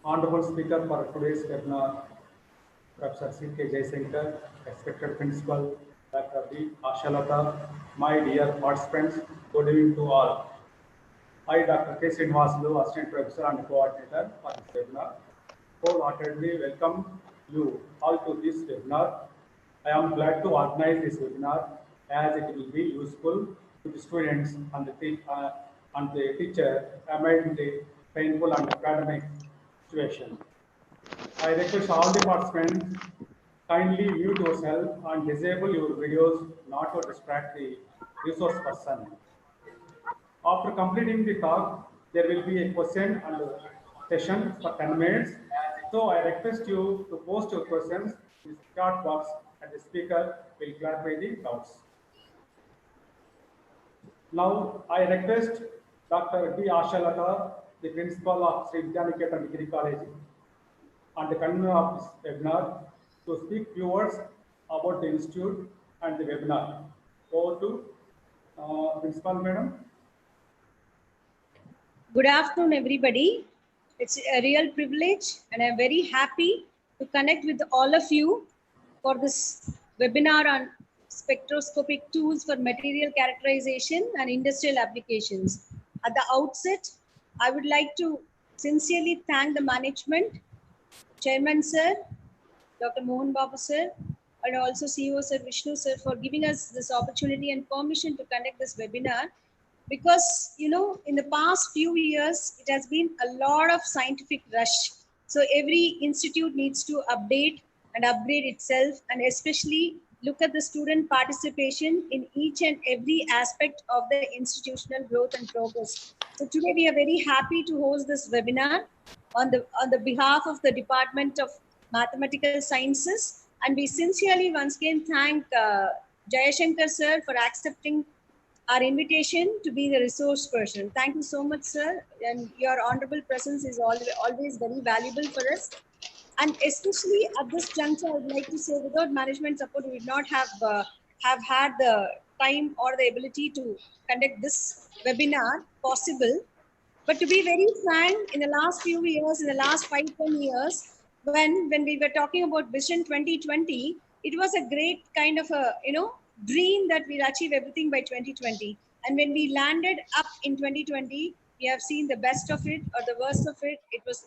Honorable Speaker for today's webinar, Professor C.K. Jaishankar, respected Principal Dr. B. Ashalata, my dear participants, good evening to all. I, Dr. K. Srinivasulu, Assistant Professor and Coordinator for this webinar, wholeheartedly welcome you all to this webinar. I am glad to organize this webinar as it will be useful to the students and the teacher amid the painful and academic situation. I request all the participants kindly mute yourself and disable your videos not to distract the resource person. After completing the talk, there will be a question and session for 10 minutes. So I request you to post your questions in the chat box and the speaker will clarify the doubts. Now I request Dr. B. Ashalata, the principal of Sri Vidyaniketan Degree College and the convener of this webinar, to speak few words about the institute and the webinar. Over to Principal Madam. Good afternoon, everybody. It's a real privilege and I'm very happy to connect with all of you for this webinar on spectroscopic tools for material characterization and industrial applications. At the outset, I would like to sincerely thank the management, Chairman Sir, Dr. Mohan Babu Sir, and also CEO Sir Vishnu Sir for giving us this opportunity and permission to conduct this webinar, because in the past few years it has been a lot of scientific rush, so every institute needs to update and upgrade itself, and especially look at the student participation in each and every aspect of the institutional growth and progress. So today we are very happy to host this webinar on the behalf of the Department of Mathematical Sciences, and we sincerely once again thank Jayashankar sir for accepting our invitation to be the resource person. Thank you so much, sir. And your honorable presence is always very valuable for us. And especially at this juncture, I would like to say, without management support, we would not have had the time or the ability to conduct this webinar possible. But to be very frank, in the last few years, in the last 5-10 years, when we were talking about Vision 2020, it was a great kind of a dream that we'll achieve everything by 2020. And when we landed up in 2020, we have seen the best of it or the worst of it. It was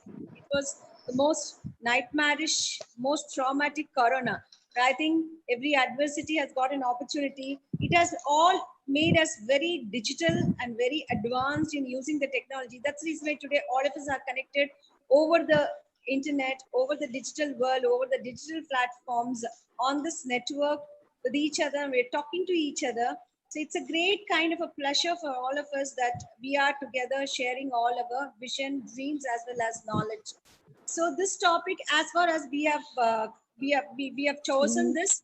the most nightmarish, most traumatic corona. I think every adversity has got an opportunity. It has all made us very digital and very advanced in using the technology. That's the reason why today all of us are connected over the internet, over the digital world, over the digital platforms on this network with each other, and we're talking to each other. So it's a great kind of a pleasure for all of us that we are together sharing all of our vision, dreams, as well as knowledge. So this topic, as far as we have chosen this,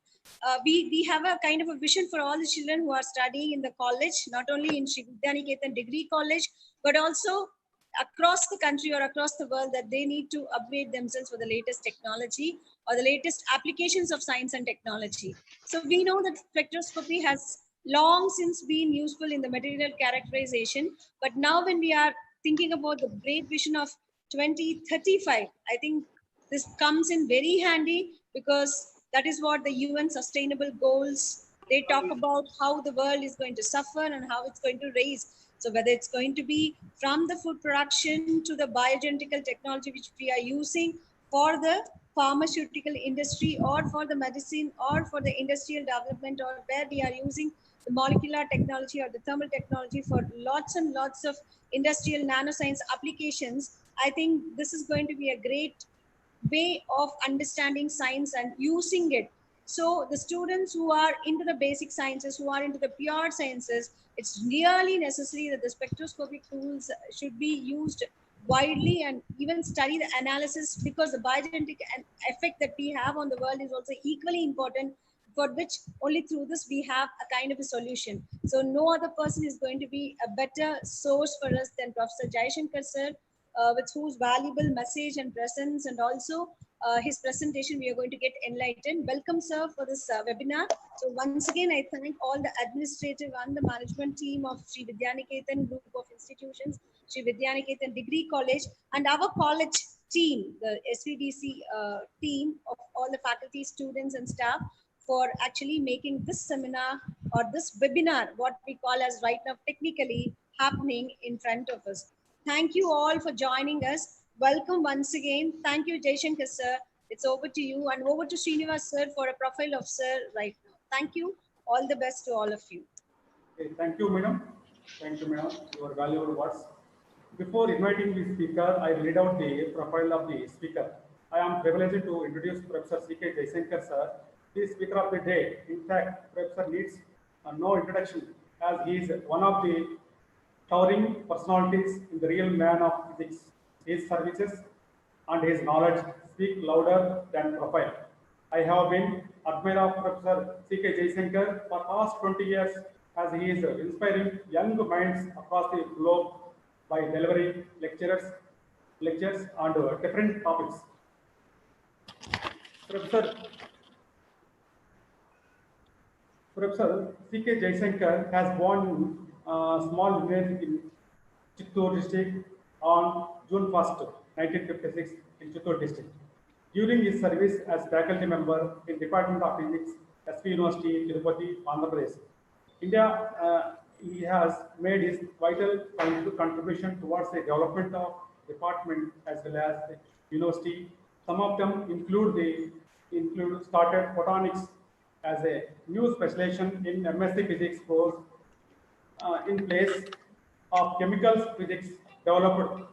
we have a kind of a vision for all the children who are studying in the college, not only in Sri Vidyaniketan Degree College, but also across the country or across the world, that they need to upgrade themselves for the latest technology or the latest applications of science and technology. So we know that spectroscopy has long since been useful in the material characterization, but now when we are thinking about the great vision of 2035, I think this comes in very handy, because that is what the UN sustainable goals, they talk about how the world is going to suffer and how it's going to raise. So whether it's going to be from the food production to the biogenetical technology which we are using for the pharmaceutical industry or for the medicine or for the industrial development, or where we are using the molecular technology or the thermal technology for lots and lots of industrial nanoscience applications, I think this is going to be a great way of understanding science and using it. So the students who are into the basic sciences, who are into the pure sciences, it's really necessary that the spectroscopic tools should be used widely and even study the analysis, because the biogenetic effect that we have on the world is also equally important, for which only through this we have a kind of a solution. So no other person is going to be a better source for us than Professor Jayashankar sir, with whose valuable message and presence, and also his presentation, we are going to get enlightened. Welcome, sir, for this webinar. So once again, I thank all the administrative and the management team of Sri Vidyaniketan Group of Institutions, Sri Vidyaniketan Degree College, and our college team, the SVDC team of all the faculty, students, and staff for actually making this seminar or this webinar, what we call as right now technically, happening in front of us. Thank you all for joining us. Welcome once again. Thank you, Jaishankar sir. It's over to you, and over to Srinivas sir for a profile of sir right now. Thank you. All the best to all of you. Okay, thank you, madam. Thank you, madam. Your valuable words. Before inviting the speaker, I read out the profile of the speaker. I am privileged to introduce Professor C.K. Jaishankar, sir, the speaker of the day. In fact, Professor needs no introduction as he is one of the towering personalities in the real man of physics. His services and his knowledge speak louder than profile. I have been admirer of Professor C.K. Jaishankar for past 20 years as he is inspiring young minds across the globe by delivering lectures on different topics. Professor C.K. Jaishankar has born in a small village in Chittoor district on June 1st, 1956 in Chittoor district. During his service as faculty member in Department of Physics, SP University, Tirupati, Andhra Pradesh, India, he has made his vital contribution towards the development of department as well as the university. Some of them include started photonics as a new specialization in MSc Physics course in place of chemical physics developed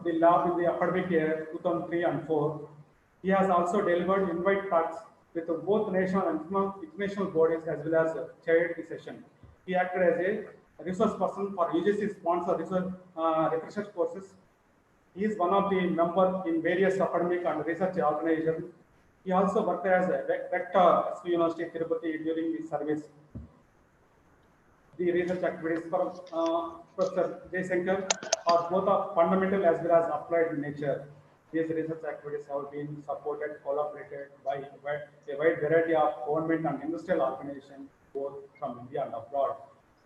the lab in the academic year 2003 and 4. He has also delivered invite talks with both national and international bodies as well as chaired the session. He acted as a resource person for UGC sponsored research courses. He is one of the members in various academic and research organizations. He also worked as a rector at SP University Tirupati during his service. The research activities for Professor Jaishankar are both of fundamental as well as applied in nature. These research activities have been supported, collaborated by a wide variety of government and industrial organizations, both from India and abroad.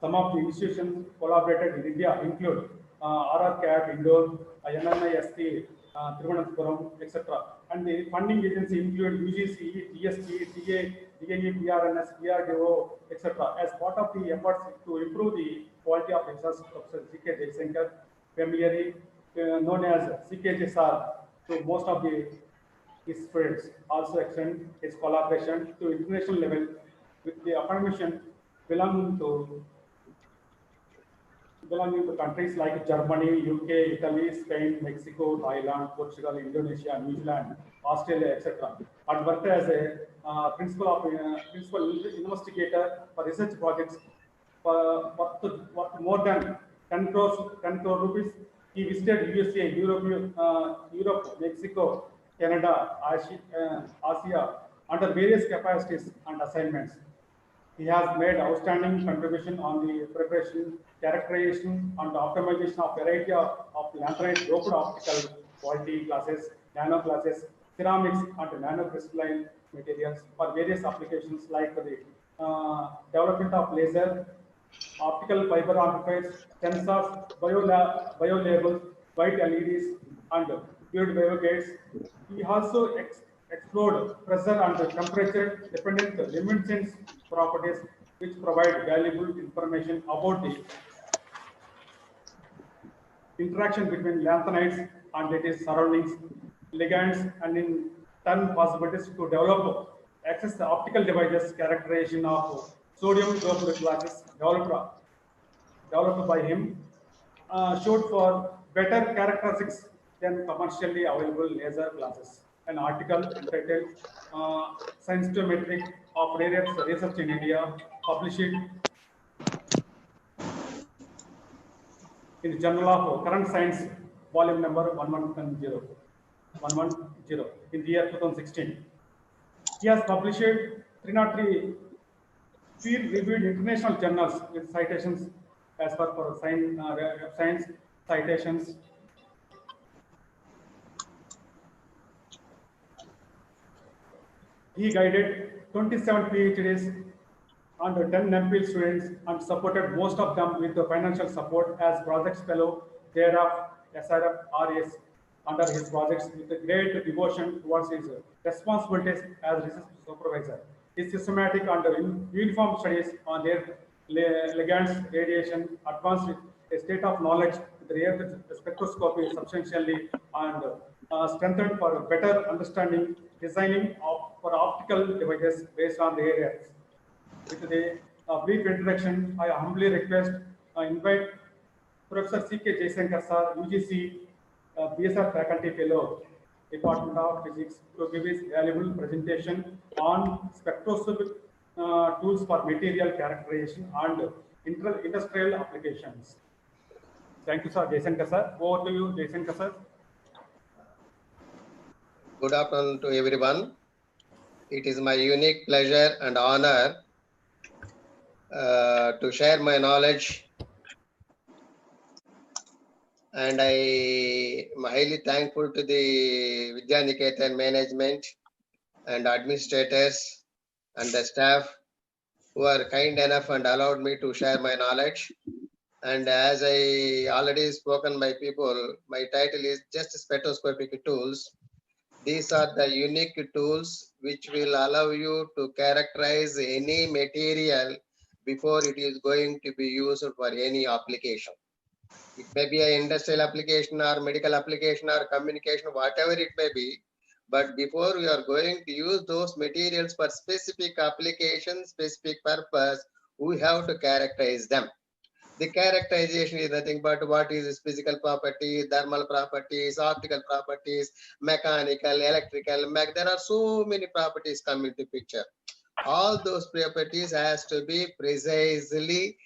Some of the institutions collaborated in India include RRCAT, Indore, NNIST, Thiruvananthapuram, etc. And the funding agency include UGC, TSP, TA, DAE, PRNS, PRDO, etc. As part of the efforts to improve the quality of research, Professor C.K. Jaishankar, familiarly known as CKJ Sir, to most of his friends, also extend his collaboration to international level with the academician belonging to countries like Germany, UK, Italy, Spain, Mexico, Thailand, Portugal, Indonesia, New Zealand, Australia, etc. And worked as a principal investigator for research projects worth more than 10 crore rupees. He visited USA, Europe, Mexico, Canada, Asia under various capacities and assignments. He has made outstanding contribution on the preparation, characterization, and optimization of variety of lanthanide doped optical quality classes, nano classes, ceramics, and nanocrystalline materials for various applications like the development of laser, optical fiber amplifiers, sensors, biolabels, white LEDs, and fluid wavegates. He also explored pressure and temperature dependent luminescence properties which provide valuable information about the interaction between lanthanides and its surroundings, ligands, and in turn possibilities to develop access the optical devices characterization of sodium doped glasses developed by him showed for better characteristics than commercially available laser glasses. An article entitled Scientometric of Rare Research in India, published in the Journal of Current Science, volume number 110 in the year 2016. He has published 303 peer-reviewed international journals with citations as per for science citations. He guided 27 PhDs and 10 MPhil students and supported most of them with the financial support as project fellow care of SRF RS under his projects with a great devotion towards his responsibilities as research supervisor. His systematic and uniform studies on their ligands, radiation, advanced a state of knowledge with the spectroscopy substantially and strengthened for better understanding, designing of, for optical devices based on the areas. With the brief introduction, I humbly request, invite Professor C.K. Jaishankar sir, UGC BSR Faculty Fellow, Department of Physics, to give his valuable presentation on spectroscopic tools for material characterization and industrial applications. Thank you, sir. Jaishankar sir. Over to you, Jaishankar sir. Good afternoon to everyone. It is my unique pleasure and honor to share my knowledge, and I am highly thankful to the Vidyaniketan management and administrators and the staff who are kind enough and allowed me to share my knowledge. And as I already spoken by people, my title is just spectroscopic tools. These are the unique tools which will allow you to characterize any material before it is going to be used for any application. It may be an industrial application or medical application or communication, whatever it may be. But before we are going to use those materials for specific application, specific purpose, we have to characterize them. The characterization is nothing but what is its physical properties, thermal properties, optical properties, mechanical, electrical, there are so many properties come into picture. All those properties has to be precisely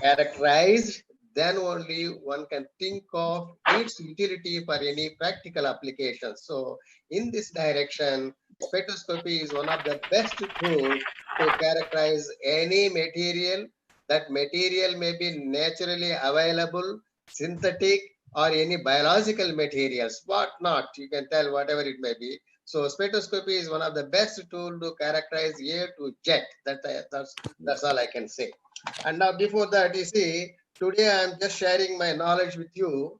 characterized, then only one can think of its utility for any practical application. So in this direction, spectroscopy is one of the best tools to characterize any material. That material may be naturally available, synthetic, or any biological materials, what not, you can tell whatever it may be. So spectroscopy is one of the best tool to characterize A to Z. That's all I can say. And now before that, you see, today I am just sharing my knowledge with you.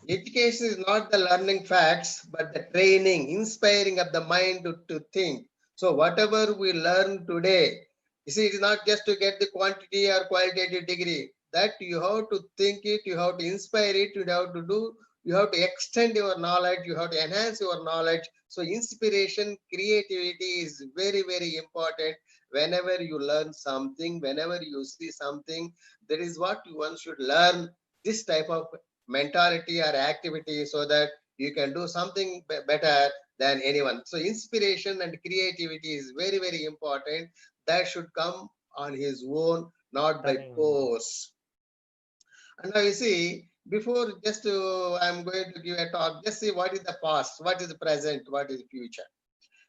Education is not the learning facts, but the training, inspiring of the mind to think. So whatever we learn today, you see, it is not just to get the quantity or qualitative degree. That you have to think it, you have to inspire it, you have to do, you have to extend your knowledge, you have to enhance your knowledge. So inspiration, creativity is very, very important. Whenever you learn something, whenever you see something, that is what one should learn, this type of mentality or activity, so that you can do something better than anyone. So inspiration and creativity is very, very important. That should come on his own, not by force. And now you see, before just I'm going to give a talk, just see what is the past, what is the present, what is the future.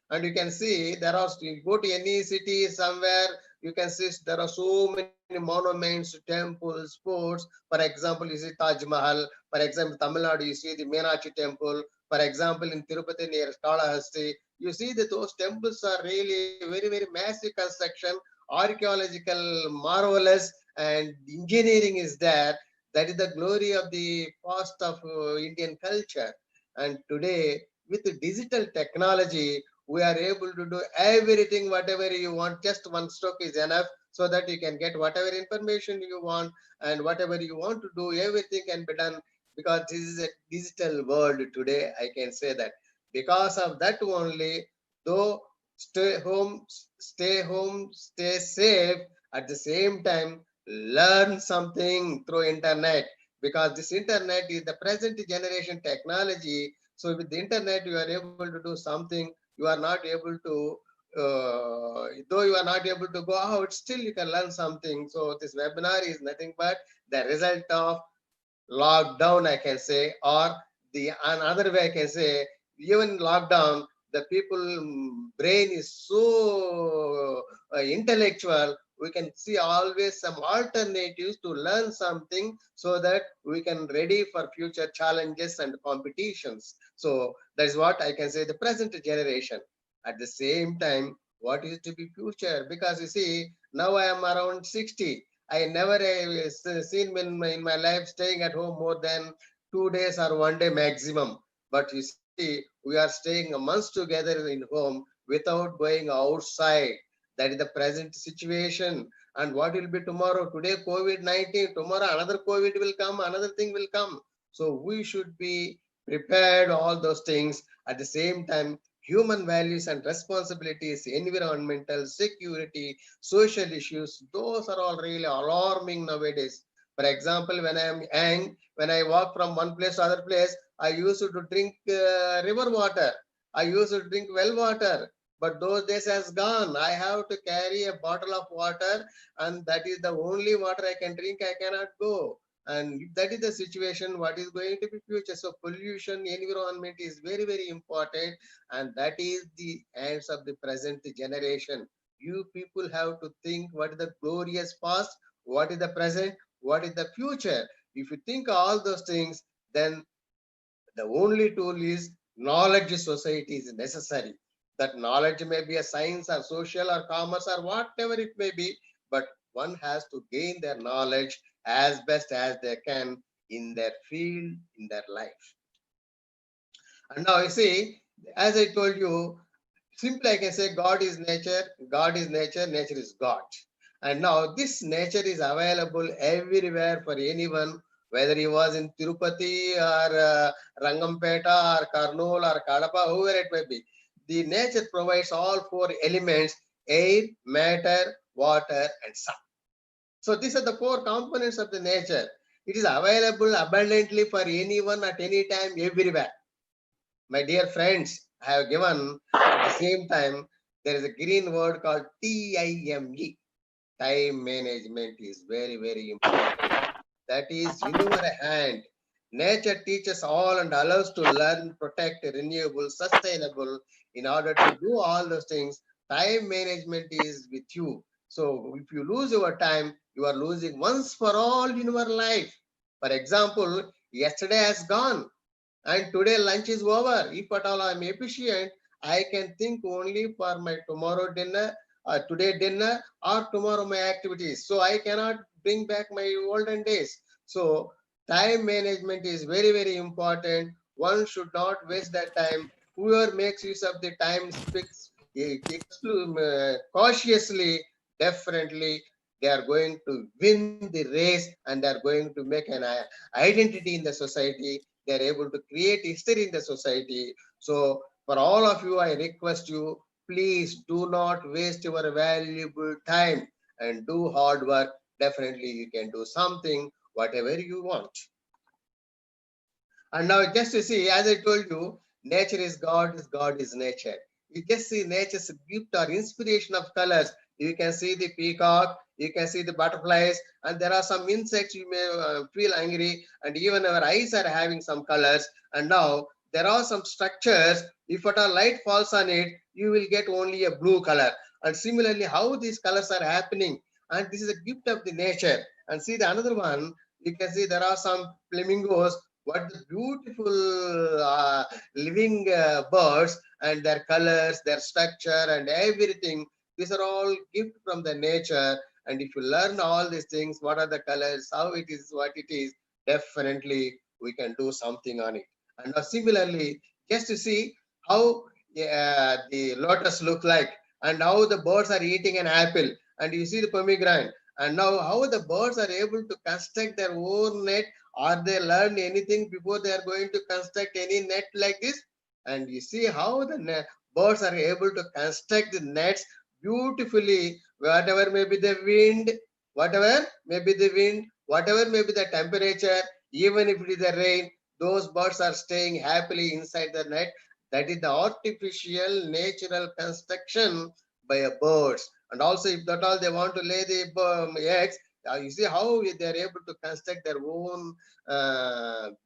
And you can see there are, you go to any city somewhere, you can see there are so many monuments, temples, forts. For example, you see Taj Mahal. For example, Tamil Nadu, you see the Meenakshi temple. For example, in Tirupati near Kalahasti, you see that those temples are really very, very massive construction, archaeological, marvelous, and engineering is there. That is the glory of the past of Indian culture. And today, with the digital technology, we are able to do everything, whatever you want. Just one stroke is enough, so that you can get whatever information you want, and whatever you want to do, everything can be done, because this is a digital world today. I can say that because of that only, though stay home, stay safe, at the same time learn something through internet, because this internet is the present generation technology. So with the internet, you are able to do something you are not able to, though you are not able to go out, still you can learn something. So this webinar is nothing but the result of lockdown, I can say, or the another way I can say, even lockdown, the people brain is so intellectual. We can see always some alternatives to learn something, so that we can ready for future challenges and competitions. So that is what I can say, the present generation. At the same time, what is to be future? Because you see, Now I am around 60. I never seen in my life staying at home more than 2 days or 1 day maximum. But you see, we are staying a month together in home without going outside. That is the present situation. And what will be tomorrow? Today, COVID-19. Tomorrow, another COVID will come, another thing will come. So we should be prepared all those things. At the same time, human values and responsibilities, environmental, security, social issues, those are all really alarming nowadays. For example, when I am young, when I walk from one place to other place, I used to drink river water. I used to drink well water. But those days has gone. I have to carry a bottle of water, and that is the only water I can drink. I cannot go. And if that is the situation, what is going to be future? So pollution, environment is very, very important. And that is the ends of the present generation. You people have to think what is the glorious past, what is the present, what is the future. If you think all those things, then the only tool is knowledge society is necessary. That knowledge may be a science or social or commerce or whatever it may be, but one has to gain their knowledge as best as they can in their field, in their life. And now you see, as I told you, simply I can say God is nature, God is nature, nature is God. And now this nature is available everywhere for anyone, whether he was in Tirupati or Rangampeta or Karnool or Kadapa, whoever it may be. The nature provides all four elements: air, matter, water, and sun. So these are the four components of the nature. It is available abundantly for anyone at any time, everywhere. My dear friends, I have given at the same time, there is a green word called time. Time management is very, very important. That is in your hand. Nature teaches all and allows to learn, protect, renewable, sustainable. In order to do all those things, time management is with you. So if you lose your time, you are losing once for all in your life. For example, yesterday has gone and today lunch is over. If at all I'm efficient, I can think only for my tomorrow dinner, today dinner, or tomorrow my activities. So I cannot bring back my olden days. So time management is very, very important. One should not waste that time. Whoever makes use of the time speaks cautiously, definitely they are going to win the race and they are going to make an identity in the society. They are able to create history in the society. So for all of you, I request you, please do not waste your valuable time and do hard work. Definitely you can do something, whatever you want. And now just to see, as I told you, nature is God is nature. You just see nature's gift or inspiration of colors. You can see the peacock, you can see the butterflies, and there are some insects you may feel angry, and even our eyes are having some colors. And now there are some structures, if at all light falls on it, you will get only a blue color. And similarly, how these colors are happening, and this is a gift of the nature. And see the another one, you can see there are some flamingos, what the beautiful living birds, and their colors, their structure, and everything. These are all gift from the nature. And if you learn all these things, what are the colors, how it is, what it is, definitely we can do something on it. And now similarly, just to see how the lotus look like, and how the birds are eating an apple, and you see the pomegranate, and now how the birds are able to construct their own net, or they learn anything before they are going to construct any net like this. And you see how the birds are able to construct the nets beautifully, whatever may be the wind, whatever may be the wind, whatever may be the temperature, even if it is the rain, those birds are staying happily inside the net. That is the artificial natural construction by a birds. And also if that all they want to lay the eggs, you see how they are able to construct their own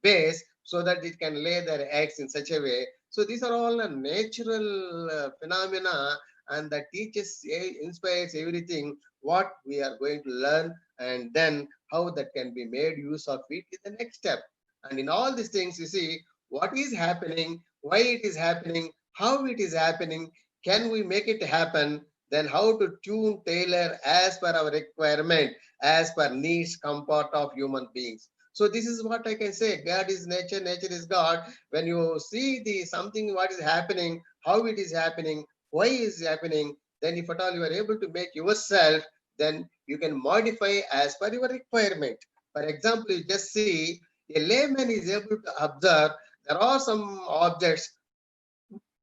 base so that it can lay their eggs in such a way. So these are all natural phenomena, and that teaches, inspires everything what we are going to learn, and then how that can be made use of it is the next step. And in all these things, you see what is happening, why it is happening, how it is happening, can we make it happen? then how to tune, tailor as per our requirement, as per needs, comfort of human beings. So this is what I can say. God is nature, nature is God. When you see the something what is happening, how it is happening, why is happening, then if at all you are able to make yourself, then you can modify as per your requirement. For example, you just see a layman is able to observe there are some objects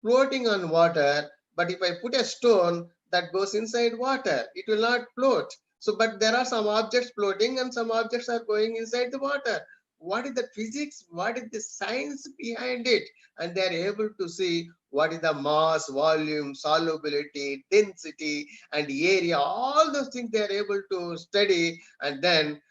floating on water, but if I put a stone that goes inside water, it will not float. So, but there are some objects floating and some objects are going inside the water. What is the physics? What is the science behind it? And they are able to see what is the mass, volume, solubility, density, and area. All those things they are able to study, and then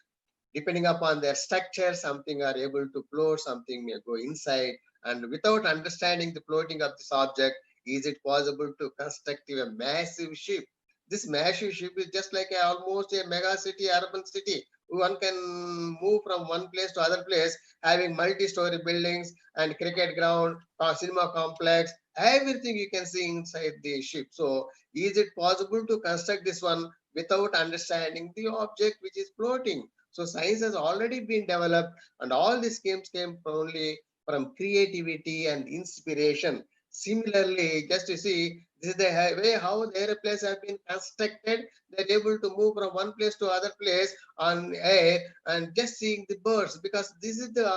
depending upon their structure, something are able to float, something may go inside. And without understanding the floating of this object, is it possible to construct a massive ship? This massive ship is just like almost a mega city, urban city. One can move from one place to other place, having multi-story buildings and cricket ground, cinema complex, everything you can see inside the ship. So is it possible to construct this one without understanding the object which is floating? So science has already been developed, and all these schemes came only from creativity and inspiration. Similarly, just to see, this is the way how the airplanes have been constructed. They're able to move from one place to other place on air and just seeing the birds, because this is the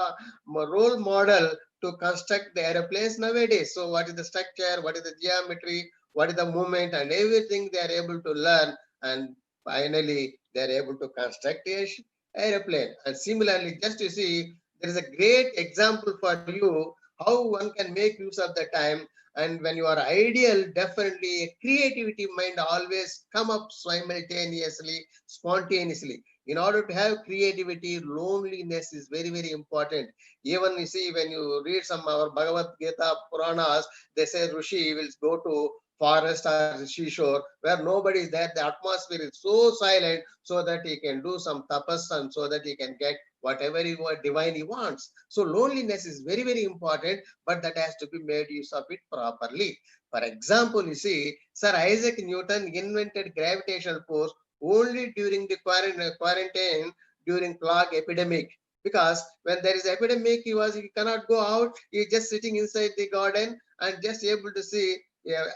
role model to construct the airplanes nowadays. So what is the structure, what is the geometry, what is the movement, and everything they are able to learn, and finally they are able to construct a airplane. And similarly, just to see, there is a great example for you how one can make use of the time. And when you are ideal, definitely a creativity mind always come up simultaneously, spontaneously. In order to have creativity, loneliness is very, very important. Even you see, when you read some our Bhagavad Gita Puranas, they say Rishi will go to forest or seashore where nobody is there. The atmosphere is so silent so that he can do some tapas and so that he can get whatever he divine he wants. So loneliness is very, very important, but that has to be made use of it properly. For example, you see, Sir Isaac Newton invented gravitational force only during the quarantine during plague epidemic. Because when there is epidemic, he cannot go out. He's just sitting inside the garden and just able to see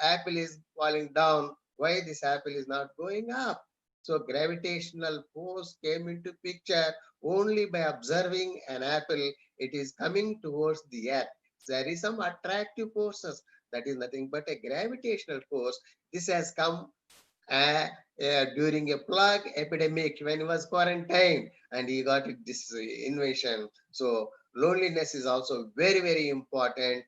apple is falling down. Why this apple is not going up? So gravitational force came into picture only by observing an apple. It is coming towards the earth. There is some attractive forces. That is nothing but a gravitational force. This has come during a plague epidemic when he was quarantined and he got this invasion. So loneliness is also very, very important,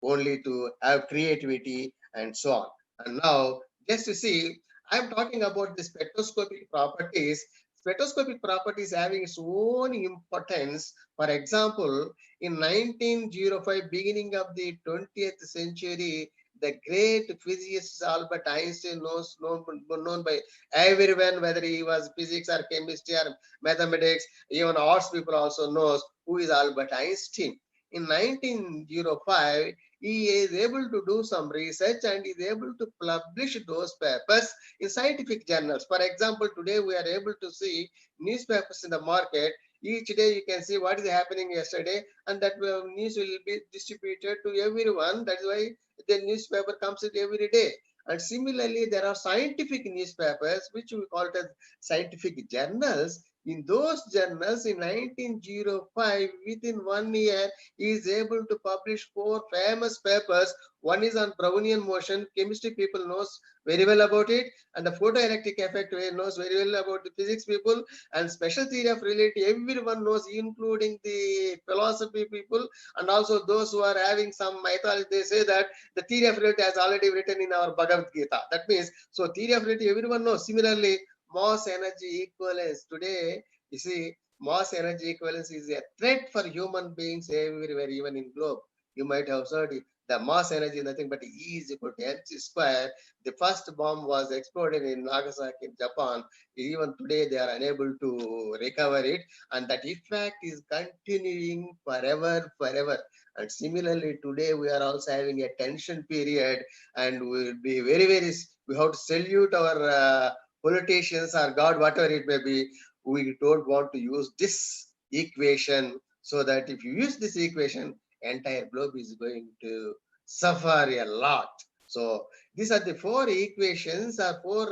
only to have creativity and so on. And now, just to see, I'm talking about the spectroscopic properties. Spectroscopic properties having its own importance. For example, in 1905, beginning of the 20th century, the great physicist Albert Einstein, known by everyone, whether he was physics or chemistry or mathematics, even arts people also knows who is Albert Einstein. In 1905, he is able to do some research and is able to publish those papers in scientific journals. For example, today we are able to see newspapers in the market. Each day you can see what is happening yesterday, and that news will be distributed to everyone. That's why the newspaper comes in every day. And similarly, there are scientific newspapers, which we call it as scientific journals. In those journals, in 1905, within 1 year, he is able to publish 4 famous papers. One is on Brownian motion. Chemistry people knows very well about it, and the photoelectric effect knows very well about the physics people, and special theory of relativity everyone knows, including the philosophy people, and also those who are having some mythology. They say that the theory of relativity has already written in our Bhagavad Gita. That means, so theory of relativity everyone knows. Similarly, mass energy equivalence. Today, you see, mass energy equivalence is a threat for human beings everywhere, even in globe. You might have heard it. The mass energy is nothing but E is equal to mc square. The first bomb was exploded in Nagasaki, Japan. Even today, they are unable to recover it, and that effect is continuing forever, forever. And similarly, today we are also having a tension period, and we will be very, very we have to salute our politicians or God, whatever it may be. We don't want to use this equation, so that if you use this equation, entire globe is going to suffer a lot. So these are the four equations or four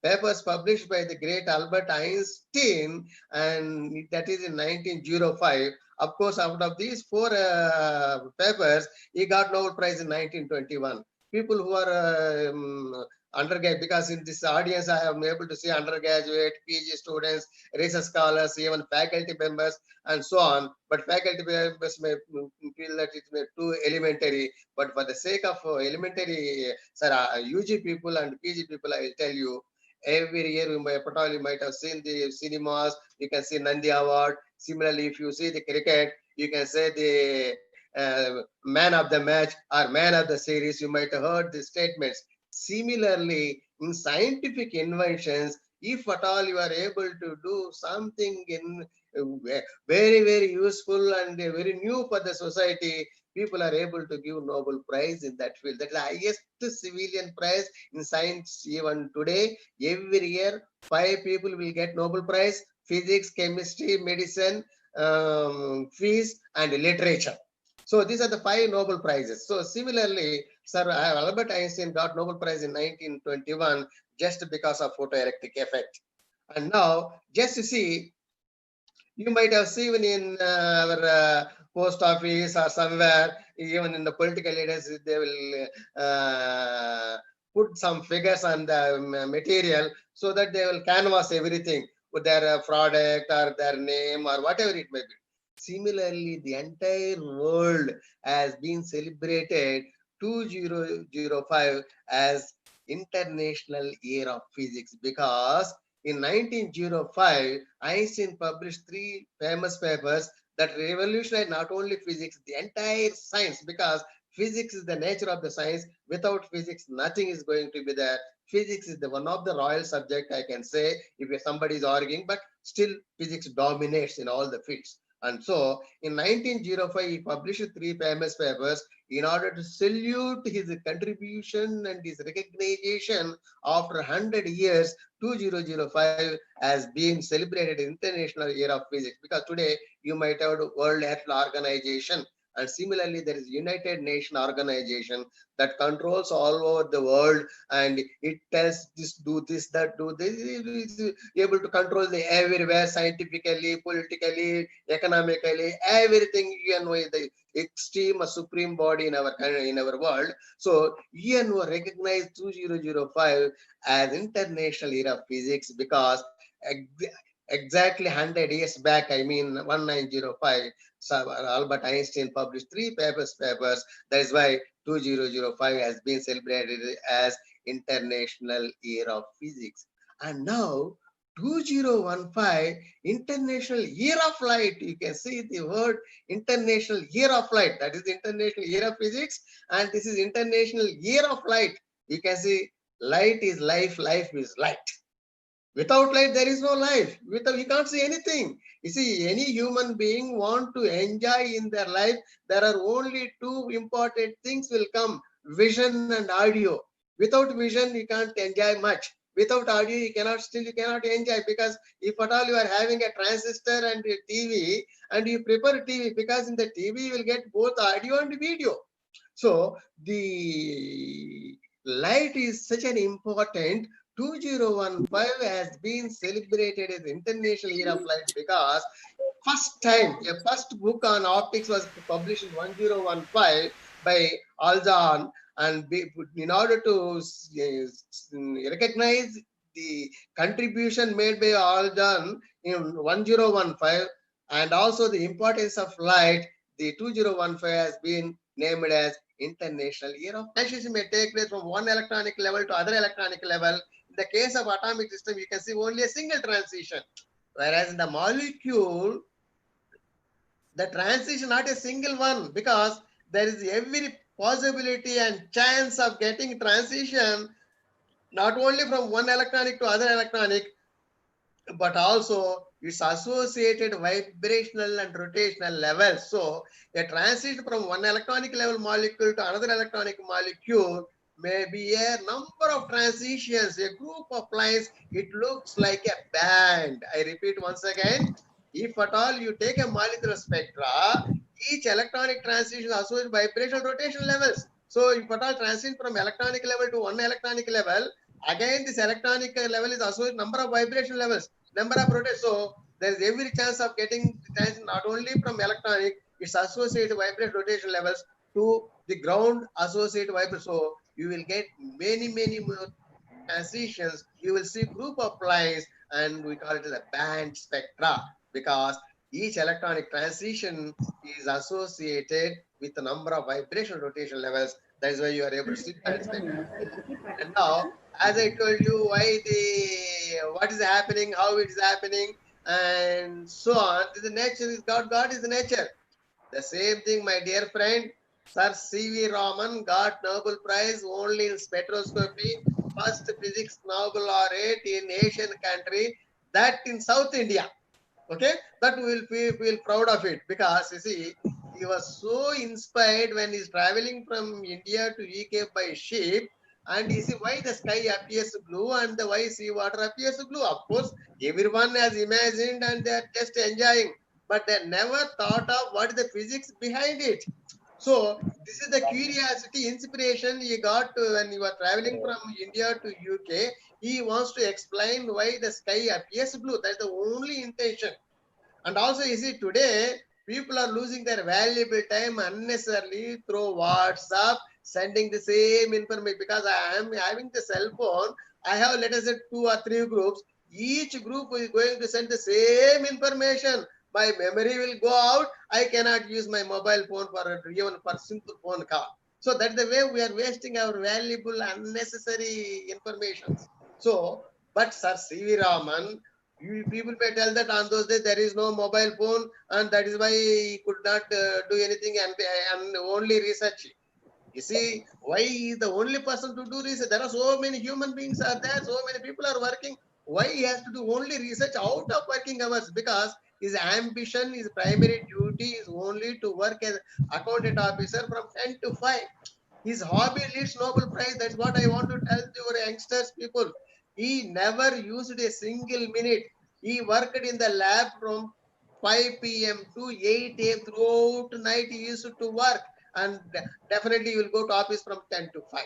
papers published by the great Albert Einstein, and that is in 1905. Of course, out of these four papers, he got Nobel Prize in 1921. People who are undergraduate, because in this audience I am able to see undergraduate, PG students, research scholars, even faculty members, and so on. But faculty members may feel that it may be too elementary. But for the sake of elementary, UG people and PG people, I will tell you, every year you might have seen the cinemas. You can see Nandi Award. Similarly, if you see the cricket, you can say the man of the match or man of the series. You might have heard the statements. Similarly, in scientific inventions, if at all you are able to do something in very, very useful and very new for the society, people are able to give Nobel Prize in that field. That's the highest civilian prize in science even today. Every year, 5 people will get Nobel Prize: physics, chemistry, medicine, physics, and literature. So these are the 5 Nobel Prizes. So similarly, Sir Albert Einstein got Nobel Prize in 1921 just because of photoelectric effect. And now, just to see, you might have seen in our post office or somewhere, even in the political leaders, they will put some figures on the material so that they will canvas everything with their product or their name or whatever it may be. Similarly, the entire world has been celebrated 2005 as International Year of Physics, because in 1905, Einstein published 3 famous papers that revolutionized not only physics, the entire science, because physics is the nature of the science. Without physics, nothing is going to be there. Physics is the one of the royal subject, I can say, if somebody is arguing, but still physics dominates in all the fields. And so in 1905, he published 3 famous papers in order to salute his contribution and his recognition. After 100 years, 2005 has been celebrated International Year of Physics, because today you might have World Health Organization, and similarly there is United Nations Organization that controls all over the world, and it tells this, do this, that, do this. It is able to control the everywhere, scientifically, politically, economically, everything. UNO is the extreme supreme body in our world. So UNO recognized 2005 as International Year of Physics because exactly 100 years back, I mean 1905, Albert Einstein published 3 papers. That is why 2005 has been celebrated as International Year of Physics. And now 2015, International Year of Light. You can see the word International Year of Light. That is the International Year of Physics, and this is International Year of Light. You can see light is life, life is light. Without light, there is no life. Without, you can't see anything. You see, any human being want to enjoy in their life, there are only 2 important things will come: vision and audio. Without vision, you can't enjoy much. Without audio, you cannot enjoy, because if at all you are having a transistor and a TV, and you prefer TV, because in the TV you will get both audio and video. So the light is such an important. 2015 has been celebrated as International Year of Light because first time a first book on optics was published in 1015 by Aljan, and in order to recognize the contribution made by Aljan in 1015 and also the importance of light, the 2015 has been named as International Year of Transition. May take place from one electronic level to other electronic level. In the case of atomic system, you can see only a single transition, whereas in the molecule, the transition not a single one, because there is every possibility and chance of getting transition not only from one electronic to other electronic, but also its associated vibrational and rotational levels. So a transition from one electronic level molecule to another electronic molecule may be a number of transitions, a group of lines. It looks like a band. I repeat once again. If at all you take a molecular spectra, each electronic transition associated vibration rotation levels. So if at all transition from electronic level to one electronic level, again this electronic level is associated number of vibration levels, number of rotations. So there is every chance of getting transition not only from electronic, its associated vibration rotation levels to the ground associated vibration. So you will get many more transitions. You will see group of lines, and we call it as a band spectra, because each electronic transition is associated with a number of vibration rotation levels. That is why you are able to see band spectra. And now, as I told you, why what is happening, how it is happening, and so on. This is nature, is God. God is the nature. The same thing, my dear friend, Sir C.V. Raman got Nobel Prize only in spectroscopy, first physics Nobel laureate in Asian country, that in South India. Okay, that we will feel proud of it, because you see, he was so inspired when he's traveling from India to UK by ship, and you see why the sky appears blue and the why sea water appears blue. Of course, everyone has imagined and they're just enjoying, but they never thought of what is the physics behind it. So this is the curiosity, inspiration he got when he was traveling from India to UK. He wants to explain why the sky appears blue. That's the only intention. And also, you see, today people are losing their valuable time unnecessarily through WhatsApp, sending the same information. Because I am having the cell phone, I have, let us say, 2 or 3 groups. Each group is going to send the same information. My memory will go out. I cannot use my mobile phone for even for simple phone call. So that's the way we are wasting our valuable, unnecessary information. So, but Sir C.V. Raman, people may tell that on those days there is no mobile phone, and that is why he could not do anything, and only research. You see, why he is the only person to do research? There are so many human beings are there, so many people are working. Why he has to do only research out of working hours? Because his ambition, his primary duty is only to work as accountant officer from 10 to 5. His hobby leads Nobel Prize. That's what I want to tell to your youngsters, people. He never used a single minute. He worked in the lab from 5 p.m. to 8 a.m. throughout the night. He used to work, and definitely he will go to office from 10 to 5.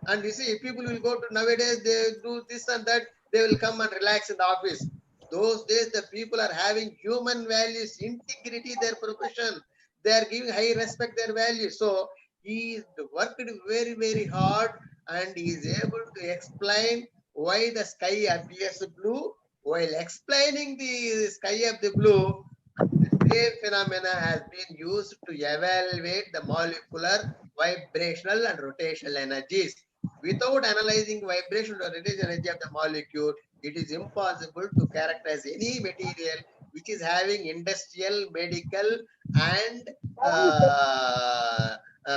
And you see, people will go to nowadays, they do this and that, they will come and relax in the office. Those days, the people are having human values, integrity, their profession. They are giving high respect, their values. So he worked very hard, and he is able to explain why the sky appears blue. While explaining the sky of the blue, the same phenomena has been used to evaluate the molecular, vibrational, and rotational energies. Without analyzing vibrational or rotational energy of the molecule, it is impossible to characterize any material which is having industrial, medical, and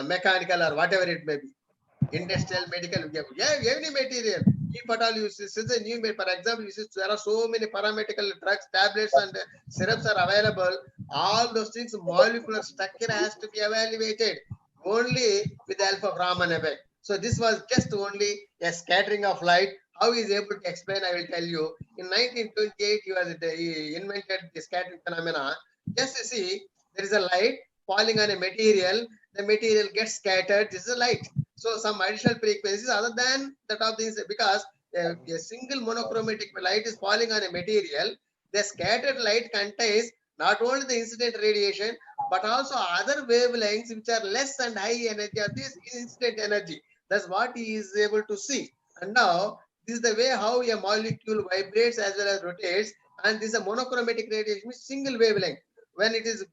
mechanical, or whatever it may be. Industrial, medical, yeah, any material. If at all you see, since a new, for example, you see, there are so many paramedical drugs, tablets, and syrups are available. All those things, molecular structure has to be evaluated only with the help of Raman effect. So this was just only a scattering of light. How he is able to explain, I will tell you. In 1928, he invented the scattering phenomena. Just to see, there is a light falling on a material. The material gets scattered. This is a light. So some additional frequencies other than that of these, because a single monochromatic light is falling on a material. The scattered light contains not only the incident radiation, but also other wavelengths which are less and high energy of this incident energy. That's what he is able to see. And now this is the way how a molecule vibrates as well as rotates. And this is a monochromatic radiation, single wavelength. When it is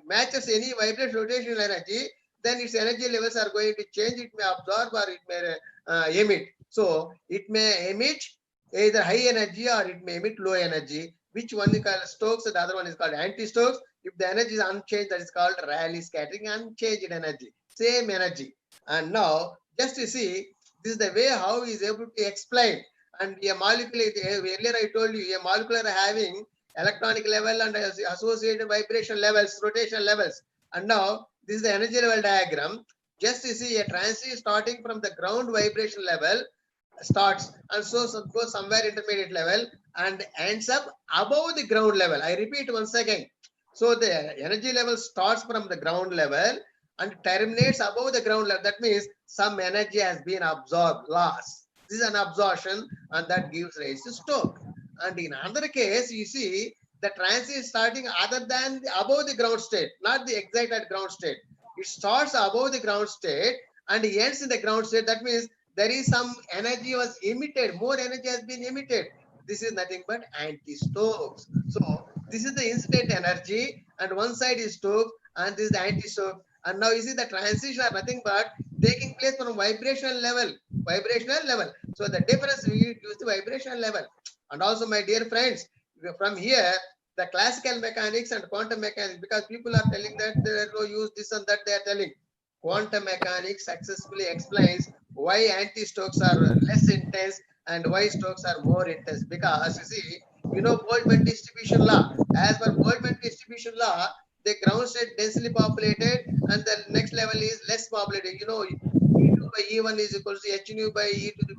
matches any vibration rotational energy, then its energy levels are going to change. It may absorb or it may emit. So it may emit either high energy or it may emit low energy. Which one is called Stokes, the other one is called anti-Stokes. If the energy is unchanged, that is called Rayleigh scattering, unchanged energy, same energy. And now, just to see, this is the way how he is able to explain. And a molecule, earlier I told you, a molecular having electronic level and associated vibration levels, rotation levels. And now, this is the energy level diagram. Just you see a transit starting from the ground vibration level starts and so goes somewhere intermediate level and ends up above the ground level. I repeat once again. So the energy level starts from the ground level and terminates above the ground level. That means some energy has been absorbed, lost. This is an absorption and that gives rise to stroke. And in another case, you see the transit is starting other than above the ground state, not the excited ground state. It starts above the ground state and ends in the ground state. That means there is some energy was emitted, more energy has been emitted. This is nothing but anti-Stokes. So this is the incident energy and one side is Stokes and this is the anti-Stokes. And now you see the transition are nothing but taking place from vibrational level. So the difference we use the vibrational level. And also my dear friends, from here, the classical mechanics and quantum mechanics, because people are telling that there no use this and that they are telling. Quantum mechanics successfully explains why anti-Stokes are less intense and why Stokes are more intense. Because you see, you know Boltzmann distribution law. As per Boltzmann distribution law, the ground state densely populated and the next level is less populated. You know, E2 by E1 is equal to h nu by e to the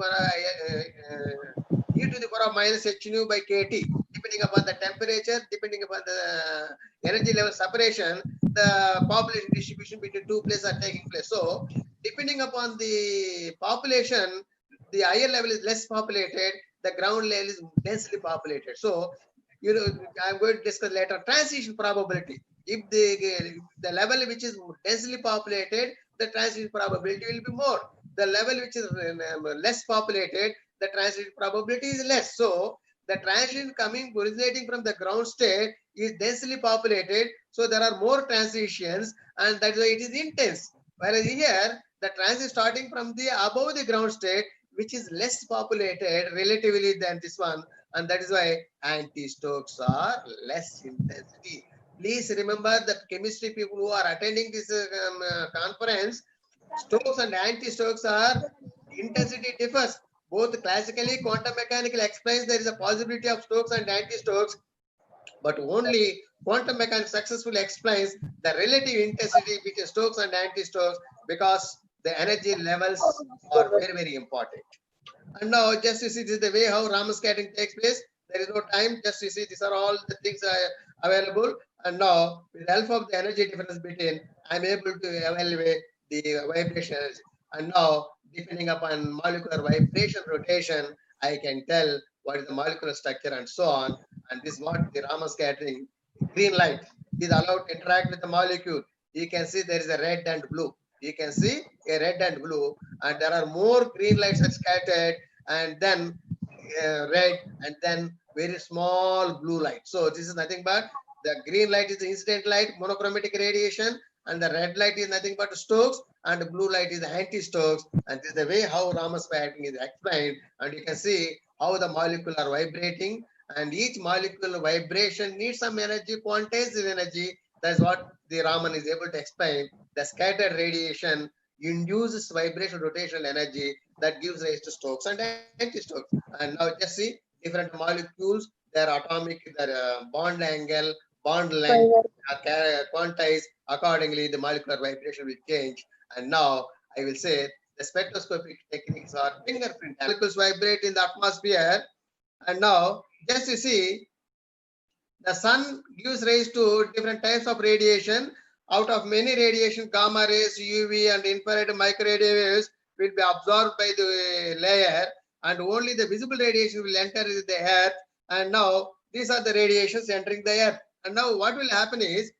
power of minus h nu by kt. Depending upon the temperature, depending upon the energy level separation, the population distribution between two places are taking place. So depending upon the population, the higher level is less populated, the ground level is densely populated. So, you know, I'm going to discuss later transition probability. If the level which is densely populated, the transition probability will be more. The level which is less populated, the transition probability is less. So the transition originating from the ground state is densely populated. So there are more transitions and that's why it is intense. Whereas here, the transit starting from the above the ground state, which is less populated relatively than this one. And that is why anti-Stokes are less intensity. Please remember that chemistry people who are attending this conference, Stokes and anti-Stokes are intensity differs. Both classically, quantum mechanical explains there is a possibility of Stokes and anti-Stokes, but only quantum mechanics successfully explains the relative intensity between Stokes and anti-Stokes because the energy levels are very, very important. And now just you see this is the way how Raman scattering takes place. There is no time. Just you see these are all the things available. And now with the help of the energy difference between, I'm able to evaluate the vibration energy. And now depending upon molecular vibration rotation, I can tell what is the molecular structure and so on. And this is what the Raman scattering green light is allowed to interact with the molecule. You can see there is a red and blue. You can see a red and blue, and there are more green lights are scattered, and then red, and then very small blue light. So this is nothing but the green light is the incident light, monochromatic radiation, and the red light is nothing but Stokes, and the blue light is anti-Stokes. And this is the way how Raman scattering is explained. And you can see how the molecule are vibrating, and each molecule vibration needs some energy, quantized energy. That's what the Raman is able to explain. The scattered radiation induces vibration rotational energy that gives rise to Stokes and anti-Stokes. And now just see different molecules, their atomic, their bond angle, bond length are quantized accordingly. The molecular vibration will change. And now I will say the spectroscopic techniques are fingerprint. Molecules vibrate in the atmosphere. And now just you see the sun gives rise to different types of radiation. Out of many radiation, gamma rays, UV and infrared microwave waves will be absorbed by the layer, and only the visible radiation will enter the earth. And now these are the radiations entering the earth. And now what will happen is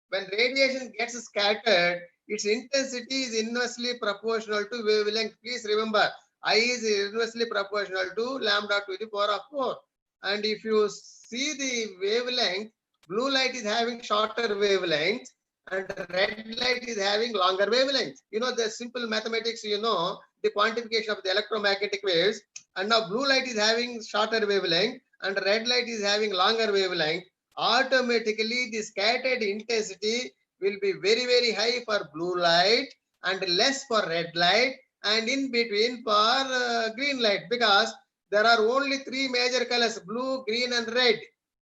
when radiation gets scattered, its intensity is inversely proportional to wavelength. Please remember, I is inversely proportional to lambda to the power of 4. And if you see the wavelength, blue light is having shorter wavelength and red light is having longer wavelength. You know the simple mathematics, you know the quantification of the electromagnetic waves. And now blue light is having shorter wavelength and red light is having longer wavelength. Automatically the scattered intensity will be very, very high for blue light and less for red light and in between for green light, because there are only three major colors: blue, green and red.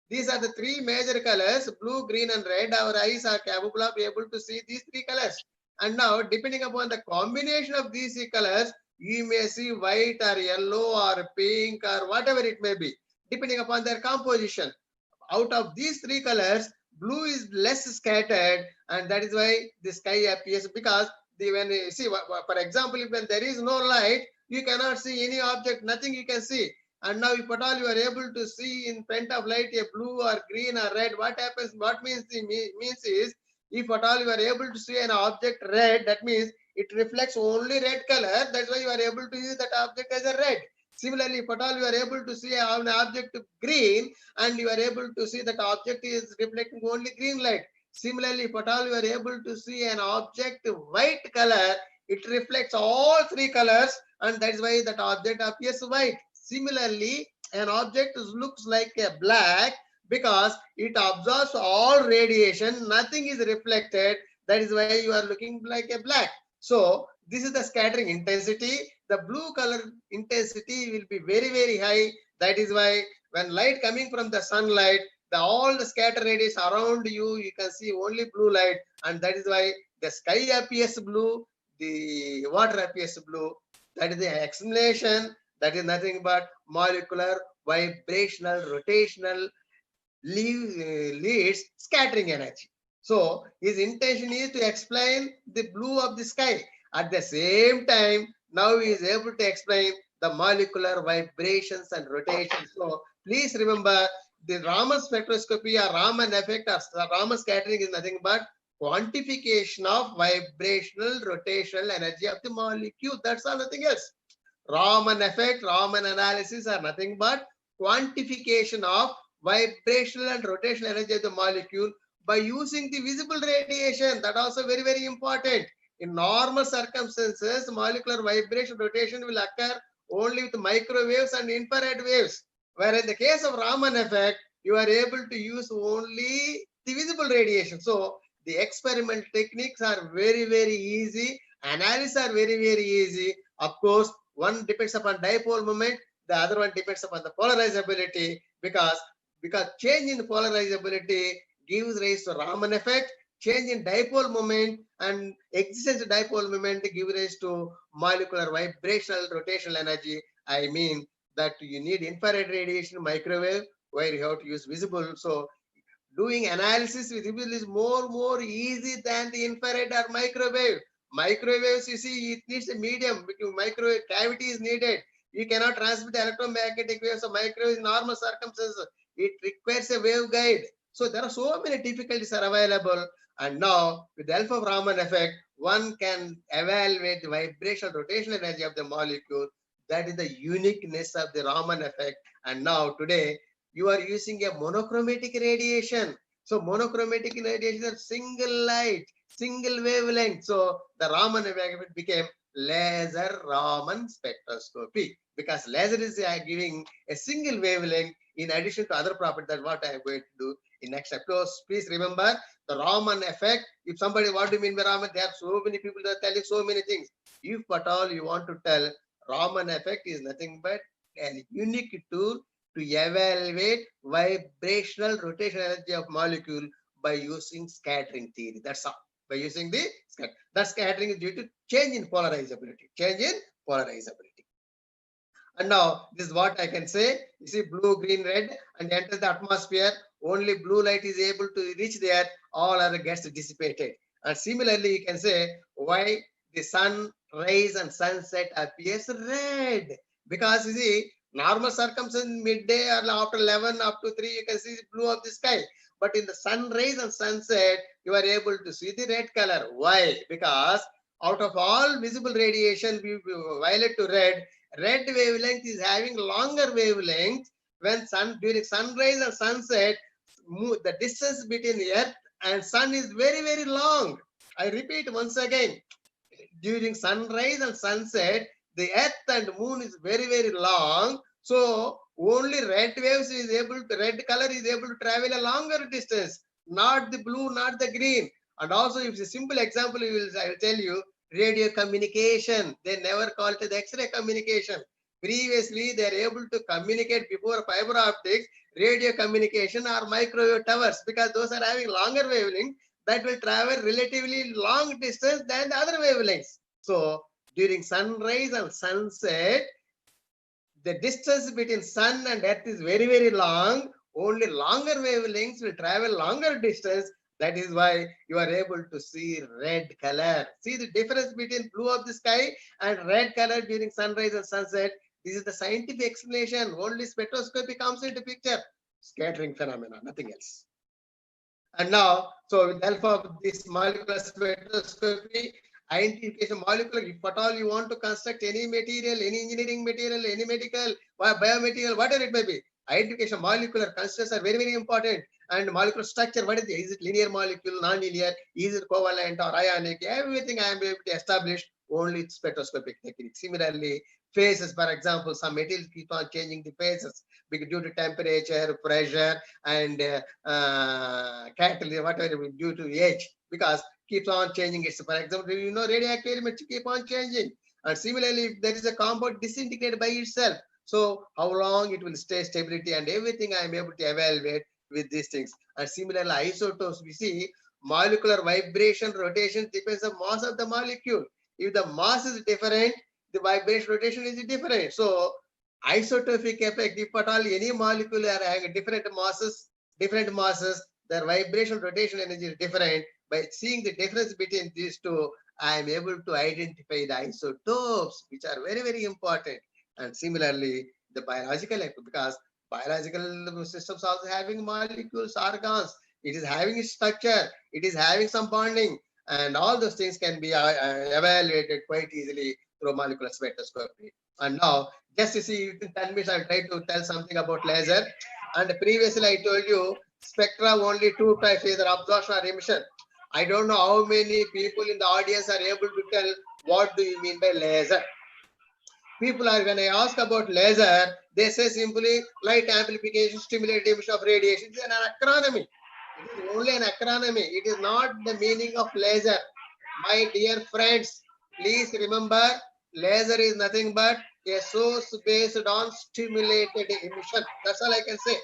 These are the three major colors: blue, green and red. Our eyes are capable of able to see these three colors. And now, depending upon the combination of these three colors, you may see white or yellow or pink or whatever it may be, depending upon their composition. Out of these three colors, blue is less scattered, and that is why the sky appears, because when you see, for example, when there is no light, you cannot see any object, nothing you can see. And now if at all you are able to see in front of light a blue or green or red, what happens, what means is, if at all you are able to see an object red, that means it reflects only red color. That's why you are able to use that object as a red. Similarly, if at all you are able to see an object green, and you are able to see that object is reflecting only green light. Similarly, if at all you are able to see an object white color, it reflects all three colors, and that is why that object appears white. Similarly, an object looks like a black because it absorbs all radiation, nothing is reflected. That is why you are looking like a black. So this is the scattering intensity. The blue color intensity will be very, very high. That is why when light coming from the sunlight, all the scatter radius around you, you can see only blue light, and that is why the sky appears blue, the water appears blue. That is the explanation. That is nothing but molecular, vibrational, rotational leads scattering energy. So his intention is to explain the blue of the sky. At the same time, now he is able to explain the molecular vibrations and rotations. So please remember, the Raman spectroscopy or Raman effect or Raman scattering is nothing but quantification of vibrational rotational energy of the molecule. That's all, nothing else. Raman effect, Raman analysis are nothing but quantification of vibrational and rotational energy of the molecule by using the visible radiation. That also very, very important. In normal circumstances, molecular vibration rotation will occur only with microwaves and infrared waves. Whereas in the case of Raman effect, you are able to use only the visible radiation. So the experimental techniques are very, very easy. Analysis are very, very easy. Of course, one depends upon dipole moment, the other one depends upon the polarizability, because change in polarizability gives rise to Raman effect. Change in dipole moment and existence of dipole moment give rise to molecular vibrational rotational energy. I mean that you need infrared radiation, microwave, where you have to use visible. So doing analysis with visible is more easy than the infrared or microwave. Microwaves, you see, it needs a medium. Microwave cavity is needed. You cannot transmit electromagnetic waves. So microwave in normal circumstances, it requires a waveguide. So there are so many difficulties are available. And now with the help of Raman effect, one can evaluate the vibrational rotational energy of the molecule. That is the uniqueness of the Raman effect. And now today you are using a monochromatic radiation. So monochromatic radiation is single light, single wavelength. So the Raman effect became laser Raman spectroscopy, because laser is giving a single wavelength in addition to other properties. That's what I am going to do in next episode. Please remember the Raman effect. If somebody, what do you mean by Raman? There are so many people that are telling so many things. If at all you want to tell, Raman effect is nothing but a unique tool to evaluate vibrational rotational energy of molecule by using scattering theory. That's all. By using the scattering. That scattering is due to change in polarizability. Change in polarizability. And now this is what I can say. You see blue, green, red, and enter the atmosphere. Only blue light is able to reach there. All other gets dissipated. And similarly, you can say why the sun rays and sunset appears red. Because you see, normal circumstances midday or after 11 up to 3, you can see the blue of the sky. But in the sun rays and sunset, you are able to see the red color. Why? Because out of all visible radiation, violet to red wavelength is having longer wavelength. When during sunrise and sunset, the distance between the earth and sun is very, very long. I repeat once again, during sunrise and sunset, the earth and moon is very, very long. So only red waves is able to, red color is able to travel a longer distance, not the blue, not the green. And also, if it's a simple example, I will tell you, radio communication. They never call it the X-ray communication. Previously, they are able to communicate before fiber optics, radio communication or microwave towers, because those are having longer wavelength. that will travel relatively long distance than the other wavelengths. So during sunrise and sunset, the distance between sun and earth is very, very long. Only longer wavelengths will travel longer distance. That is why you are able to see red color. See the difference between blue of the sky and red color during sunrise and sunset. This is the scientific explanation. Only spectroscopy comes into picture. Scattering phenomena, nothing else. And now, so with the help of this molecular spectroscopy, identification molecular, if at all you want to construct any material, any engineering material, any medical, biomaterial, whatever it may be, identification molecular constructs are very, very important. And molecular structure, what is it? Is it linear molecule, non-linear? Is it covalent or ionic? Everything I am able to establish only with spectroscopic technique. Similarly, phases, for example, some materials keep on changing the phases because due to temperature, pressure, and catalyst, whatever due to age, because keeps on changing its. For example, you know, radioactive elements keep on changing. And similarly, if there is a compound disintegrated by itself, so how long it will stay stability and everything I am able to evaluate with these things. And similarly, isotopes, we see molecular vibration, rotation depends on mass of the molecule. If the mass is different, the vibration rotation is different. So isotopic effect, if at all any molecule are having different masses, their vibration rotation energy is different. By seeing the difference between these two, I am able to identify the isotopes, which are very, very important. And similarly, the biological effect, because biological systems also having molecules, organs, it is having its structure, it is having some bonding, and all those things can be evaluated quite easily through molecular spectroscopy. And now, just to see, within 10 minutes, I'll try to tell something about laser. And previously, I told you spectra only two types, either absorption or emission. I don't know how many people in the audience are able to tell what do you mean by laser. People are, when I ask about laser, they say simply light amplification, stimulated emission of radiation. It is an acronym. It is only an acronym. It is not the meaning of laser. My dear friends, please remember, laser is nothing but a source based on stimulated emission. That's all I can say.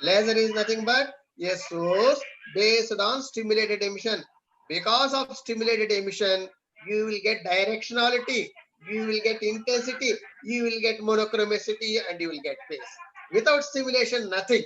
Laser is nothing but a source based on stimulated emission. Because of stimulated emission, you will get directionality, you will get intensity, you will get monochromicity, and you will get phase. Without stimulation, nothing.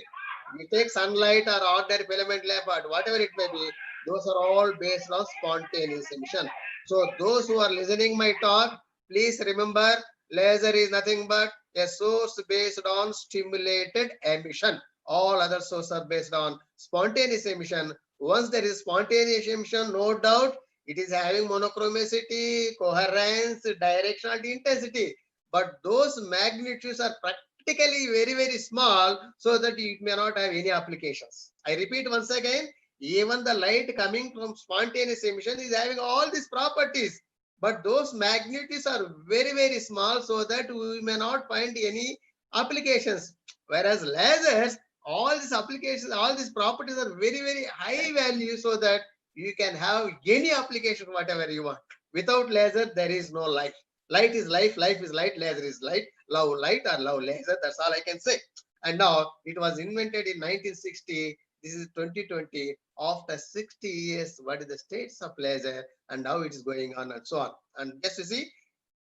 You take sunlight or ordinary filament lamp or whatever it may be, those are all based on spontaneous emission. So those who are listening my talk, please remember, laser is nothing but a source based on stimulated emission. All other sources are based on spontaneous emission. Once there is spontaneous emission, no doubt it is having monochromicity, coherence, directionality, intensity. But those magnitudes are practically very, very small, so that it may not have any applications. I repeat once again, even the light coming from spontaneous emission is having all these properties, but those magnitudes are very, very small, so that we may not find any applications. Whereas lasers, all these applications, all these properties are very, very high value, so that you can have any application, whatever you want. Without laser, there is no life. Light is life, life is light, laser is light, love light or love laser. That's all I can say. And now it was invented in 1960. This is 2020. After 60 years, what is the status of laser and how it is going on and so on. And just to see,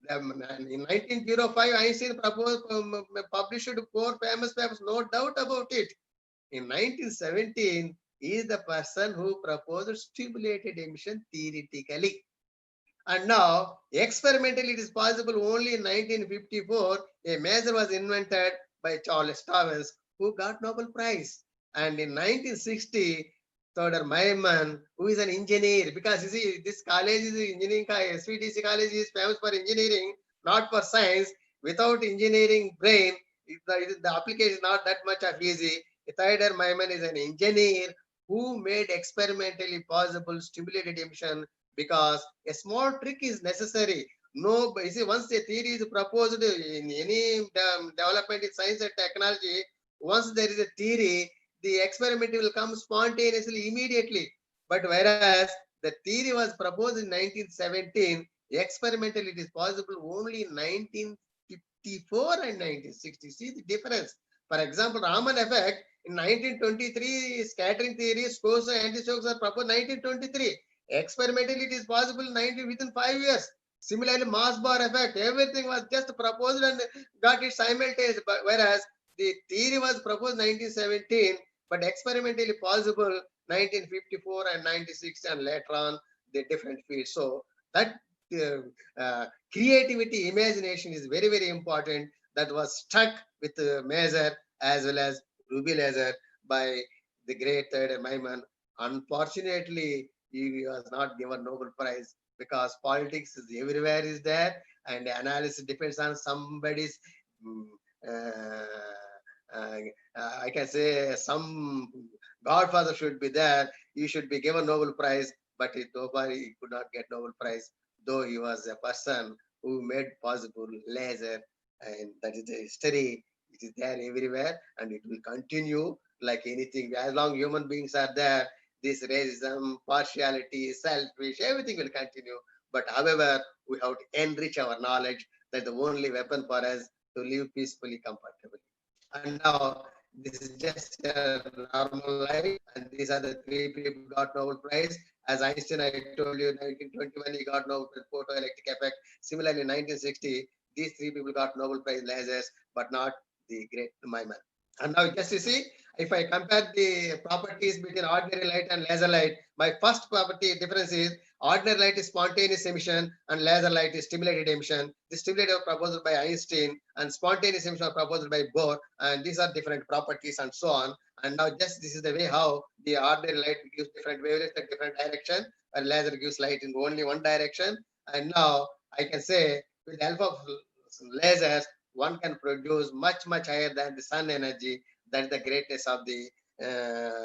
in 1905, Einstein published 4 famous papers, no doubt about it. In 1917, he is the person who proposed stimulated emission theoretically. And now, experimentally, it is possible only in 1954, a measure was invented by Charles Tavern, who got Nobel Prize. And in 1960, Theodor Maiman, who is an engineer, because you see, this college is engineering, SVTC college is famous for engineering, not for science. Without engineering brain, the application is not that much of easy. Theodor Maiman is an engineer who made experimentally possible stimulated emission, because a small trick is necessary. No, you see, once a theory is proposed in any development in science and technology, once there is a theory, the experiment will come spontaneously, immediately. But whereas the theory was proposed in 1917, experimentally it is possible only in 1954 and 1960. See the difference. For example, Raman effect in 1923, scattering theory, Stokes and anti-Stokes are proposed 1923. Experimentally, it is possible within 5 years. Similarly, Mossbar effect, everything was just proposed and got it simultaneously. Whereas the theory was proposed 1917, but experimentally possible 1954 and 96, and later on the different fields. So that creativity, imagination is very, very important. That was stuck with Maser as well as Ruby Laser by the great Maimon. Unfortunately, he was not given Nobel Prize because politics is everywhere is there, and the analysis depends on somebody's. I can say some godfather should be there. He should be given Nobel Prize, but nobody could not get Nobel Prize, though he was a person who made possible laser, and that is the history. It is there everywhere, and it will continue like anything. As long human beings are there, this racism, partiality, selfish, everything will continue. But however, we have to enrich our knowledge. That's the only weapon for us to live peacefully, comfortably. And now this is just a normal life, and these are the 3 people who got Nobel Prize. As Einstein, I told you, 1921 he got Nobel Prize photoelectric effect. Similarly, in 1960, these 3 people got Nobel Prize lasers, but not the great Maimon. And now just you see, if I compare the properties between ordinary light and laser light, my first property difference is ordinary light is spontaneous emission and laser light is stimulated emission. The stimulated was proposed by Einstein and spontaneous emission was proposed by Bohr, and these are different properties and so on. And now just this is the way how the ordinary light gives different wavelengths in different direction, and laser gives light in only one direction. And now I can say with the help of lasers, one can produce much higher than the sun energy. That is the greatness of the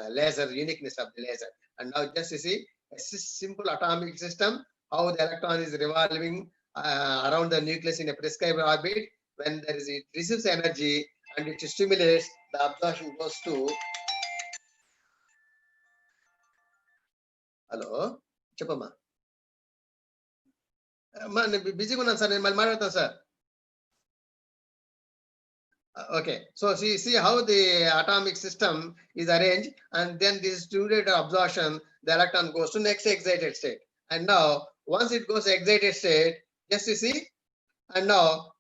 laser, uniqueness of the laser. And now just you see a simple atomic system, how the electron is revolving around the nucleus in a prescribed orbit. When there is, it receives energy and it stimulates, the absorption goes to. Hello, Chapama. Busy gunan sir, nenu malmadata sir. Okay, so see how the atomic system is arranged, and then this stimulated absorption, the electron goes to next excited state. And now once it goes excited state, just you see, and now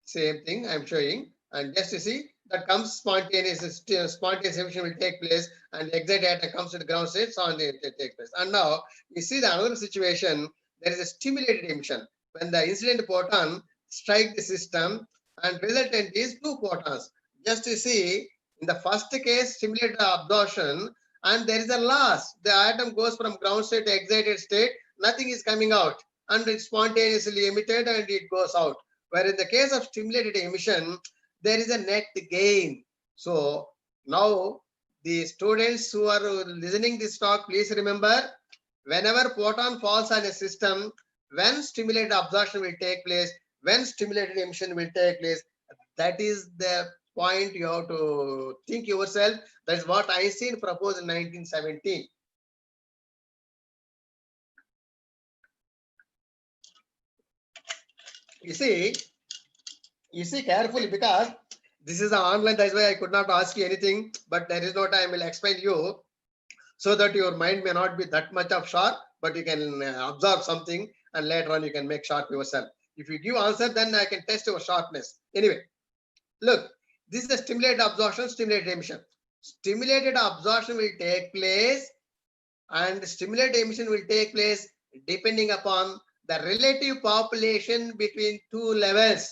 same thing I'm showing, and just you see that comes spontaneous emission will take place, and the excited atom comes to the ground state, so on it takes place. And now you see the another situation, there is a stimulated emission when the incident photon strike the system, and resultant is 2 photons. Just to see, in the first case, stimulated absorption, and there is a loss. The atom goes from ground state to excited state, nothing is coming out, and it's spontaneously emitted and it goes out. Where in the case of stimulated emission, there is a net gain. So now the students who are listening this talk, please remember, whenever photon falls on a system, when stimulated absorption will take place, when stimulated emission will take place, that is the point you have to think yourself. That's what Einstein proposed in 1917. You see carefully, because this is an online, that's why I could not ask you anything, but there is no time. I will explain you so that your mind may not be that much of sharp, but you can absorb something and later on you can make sharp yourself. If you give answer, then I can test your sharpness. Anyway, look, this is the stimulated absorption, stimulated emission. Stimulated absorption will take place and stimulated emission will take place depending upon the relative population between 2 levels.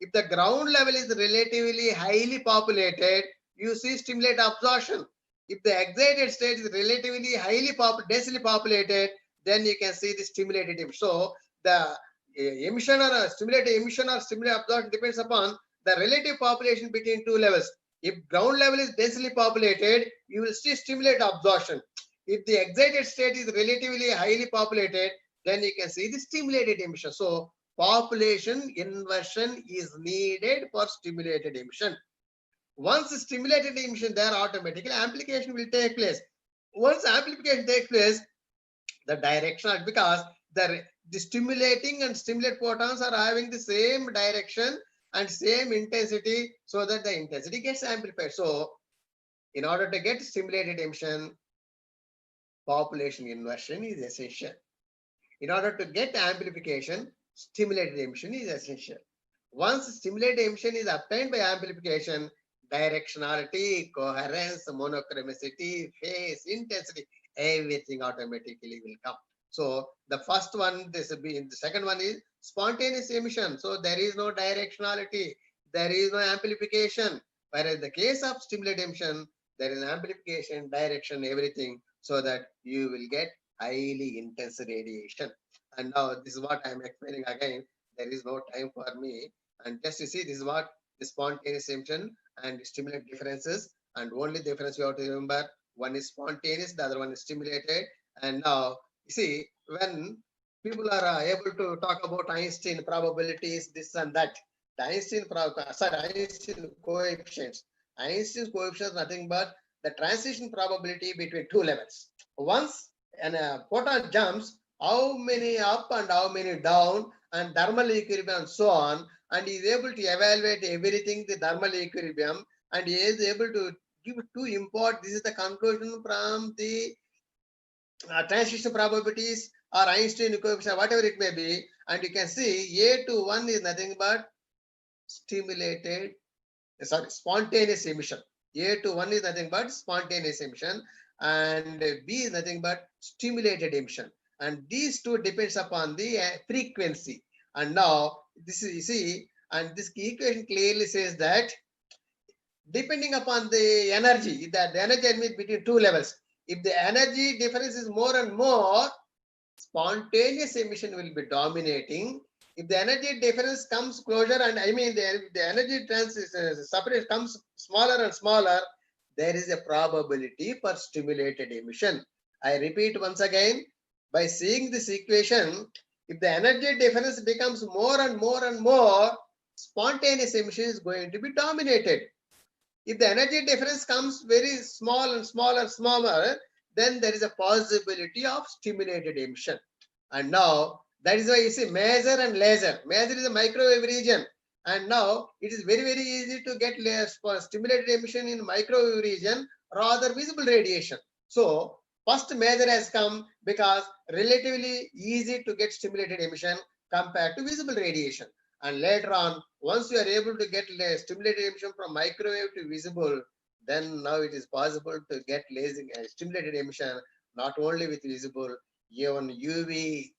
If the ground level is relatively highly populated, you see stimulated absorption. If the excited state is relatively highly densely populated, then you can see the stimulated emission. So the emission or stimulated emission or stimulated absorption depends upon the relative population between 2 levels. If ground level is densely populated, you will see stimulated absorption. If the excited state is relatively highly populated, then you can see the stimulated emission. So population inversion is needed for stimulated emission. Once stimulated emission, there automatically amplification will take place. Once amplification takes place, the direction, because the stimulating and stimulated photons are having the same direction, and same intensity, so that the intensity gets amplified. So in order to get stimulated emission, population inversion is essential. In order to get amplification, stimulated emission is essential. Once stimulated emission is obtained by amplification, directionality, coherence, monochronicity, phase, intensity, everything automatically will come. So the first one, this will be, the second one is spontaneous emission. So there is no directionality, there is no amplification. Whereas in the case of stimulated emission, there is amplification, direction, everything, so that you will get highly intense radiation. And now this is what I am explaining again. There is no time for me. And just to see, this is what the spontaneous emission and stimulated differences. And only difference you have to remember, one is spontaneous, the other one is stimulated. And now you see, when people are able to talk about Einstein probabilities, this and that, the Einstein coefficients. Einstein's coefficients nothing but the transition probability between two levels. Once a photon jumps, how many up and how many down, and thermal equilibrium and so on, and he is able to evaluate everything, the thermal equilibrium, and he is able to give two import. This is the conclusion from the transition probabilities or Einstein coefficient, whatever it may be, and you can see A21 is nothing but spontaneous emission. A21 is nothing but spontaneous emission, and B is nothing but stimulated emission. And these two depends upon the frequency. And now this is, you see, and this equation clearly says that depending upon the energy, that the energy admits between two levels. If the energy difference is more and more, spontaneous emission will be dominating. If the energy difference comes closer, and I mean the energy separate comes smaller and smaller, there is a probability for stimulated emission. I repeat once again, by seeing this equation, if the energy difference becomes more and more and more, spontaneous emission is going to be dominated. If the energy difference comes very small and smaller and smaller, then there is a possibility of stimulated emission. And now that is why you see maser and laser. Maser is a microwave region, and now it is very, very easy to get stimulated emission in microwave region rather visible radiation. So first maser has come because relatively easy to get stimulated emission compared to visible radiation. And later on, once you are able to get stimulated emission from microwave to visible, then now it is possible to get stimulated emission not only with visible, even UV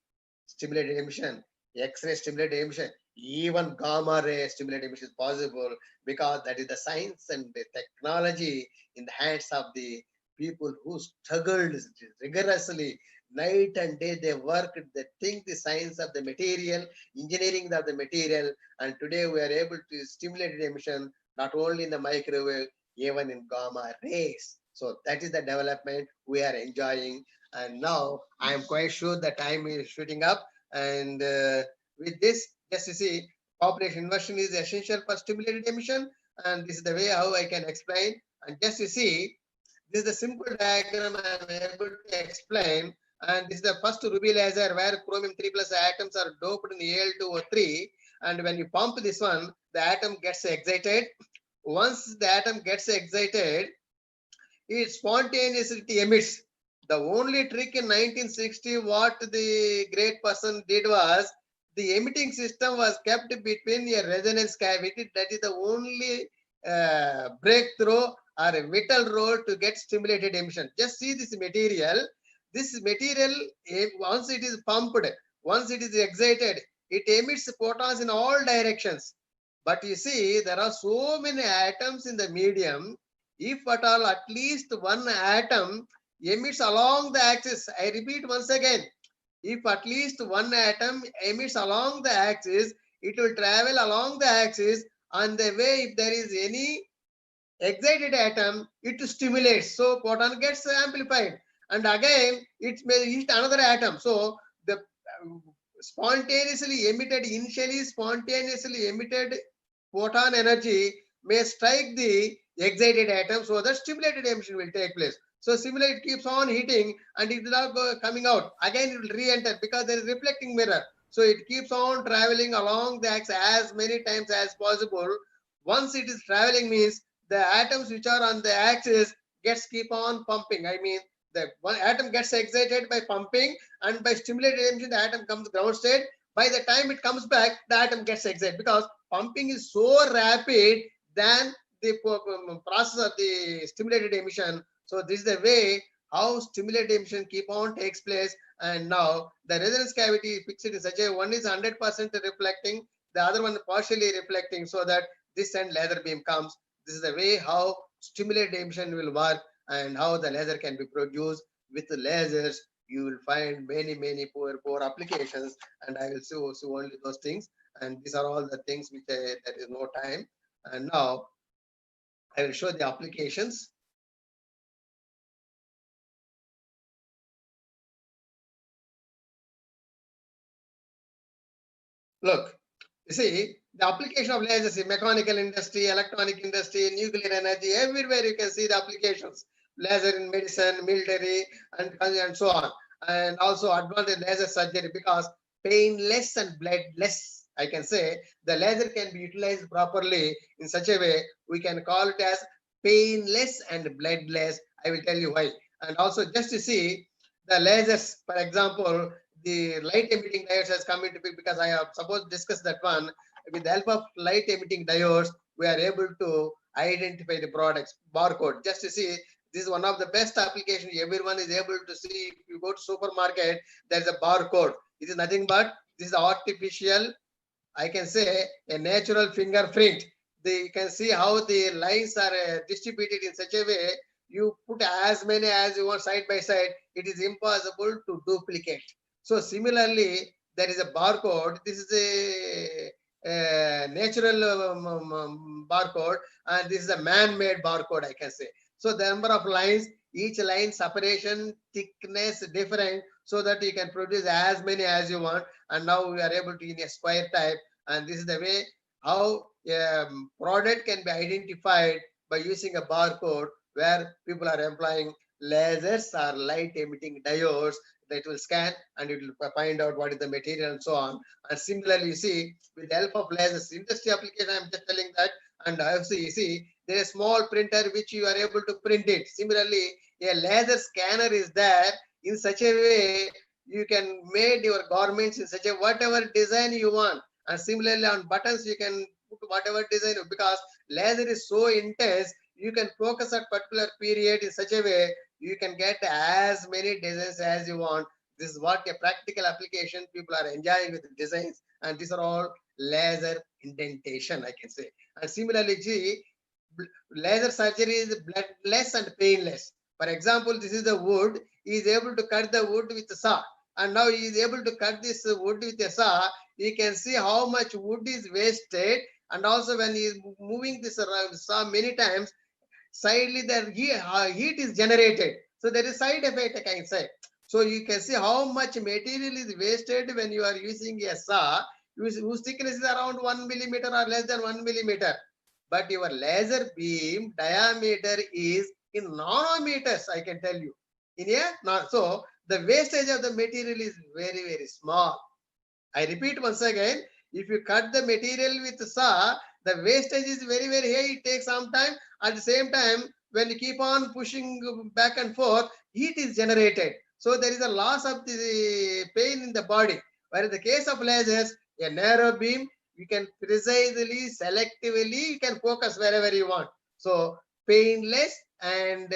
stimulated emission, X-ray stimulated emission, even gamma ray stimulated emission is possible, because that is the science and the technology in the hands of the people who struggled rigorously night and day. They worked, they think the science of the material, engineering of the material, and today we are able to stimulate emission not only in the microwave, even in gamma rays. So that is the development we are enjoying. And now I am quite sure the time is shooting up. And with this, just to see, population inversion is essential for stimulated emission. And this is the way how I can explain. And just to see, this is the simple diagram I am able to explain. And this is the first ruby laser where chromium 3+ atoms are doped in Al2O3. And when you pump this one, the atom gets excited. Once the atom gets excited, it spontaneously emits. The only trick in 1960, what the great person did was, the emitting system was kept between a resonance cavity. That is the only breakthrough or a vital role to get stimulated emission. Just see this material. This material, once it is pumped, once it is excited, it emits photons in all directions. But you see, there are so many atoms in the medium. If at all, at least one atom emits along the axis. I repeat once again, if at least one atom emits along the axis, it will travel along the axis. On the way, if there is any excited atom, it stimulates. So photon gets amplified. And again, it may hit another atom. So the initially spontaneously emitted photon energy may strike the excited atom, so that stimulated emission will take place. So similarly, it keeps on hitting and it will not go coming out. Again, it will re-enter because there is reflecting mirror. So it keeps on traveling along the axis as many times as possible. Once it is traveling means the atoms which are on the axis keep on pumping. I mean, the one atom gets excited by pumping, and by stimulated emission, the atom comes to ground state. By the time it comes back, the atom gets excited because pumping is so rapid than the process of the stimulated emission. So this is the way how stimulated emission keep on takes place. And now the resonance cavity is fixed in such a one is 100% reflecting, the other one partially reflecting, so that this and laser beam comes. This is the way how stimulated emission will work and how the laser can be produced. With the lasers, you will find many poor applications, and I will show only those things. And these are all the things which there is no time. And now I will show the applications. Look, you see the application of lasers in mechanical industry, electronic industry, nuclear energy, everywhere you can see the applications. Laser in medicine, military, and so on. And also advanced laser surgery, because painless and bloodless, I can say, the laser can be utilized properly in such a way, we can call it as painless and bloodless. I will tell you why. And also just to see the lasers, for example, the light emitting diodes has come into because I have supposed to discuss that one. With the help of light emitting diodes, we are able to identify the products barcode. Just to see, this is one of the best applications. Everyone is able to see. If you go to supermarket, there's a barcode. It is nothing but this is artificial, I can say, a natural fingerprint. You can see how the lines are distributed in such a way. You put as many as you want side by side, it is impossible to duplicate. So similarly, there is a barcode. This is a natural barcode, and this is a man-made barcode, I can say. So the number of lines, each line separation, thickness different, so that you can produce as many as you want. And now we are able to in a square type. And this is the way how product can be identified by using a barcode, where people are employing lasers or light emitting diodes that will scan and it will find out what is the material and so on. And similarly, you see, with the help of lasers, industry application, I'm just telling that. And also, you see, there is a small printer which you are able to print it. Similarly, a laser scanner is there. In such a way, you can make your garments in such a whatever design you want. And similarly, on buttons, you can put whatever design, because laser is so intense, you can focus at particular period in such a way you can get as many designs as you want. This is what a practical application people are enjoying with the designs, and these are all laser indentation, I can say. And similarly, see, laser surgery is bloodless and painless. For example, this is the wood. He is able to cut the wood with a saw, and now he is able to cut this wood with a saw. You can see how much wood is wasted, and also when he is moving this saw many times, sidely the heat is generated. So there is side effect, I can say. So you can see how much material is wasted when you are using a saw whose thickness is around 1 millimeter or less than 1 millimeter. But your laser beam diameter is in nanometers, I can tell you. So the wastage of the material is very small. I repeat once again, if you cut the material with saw, the wastage is very high. It takes some time. At the same time, when you keep on pushing back and forth, heat is generated. So there is a loss of the pain in the body. Where in the case of lasers, a narrow beam, you can precisely, selectively, you can focus wherever you want. So painless and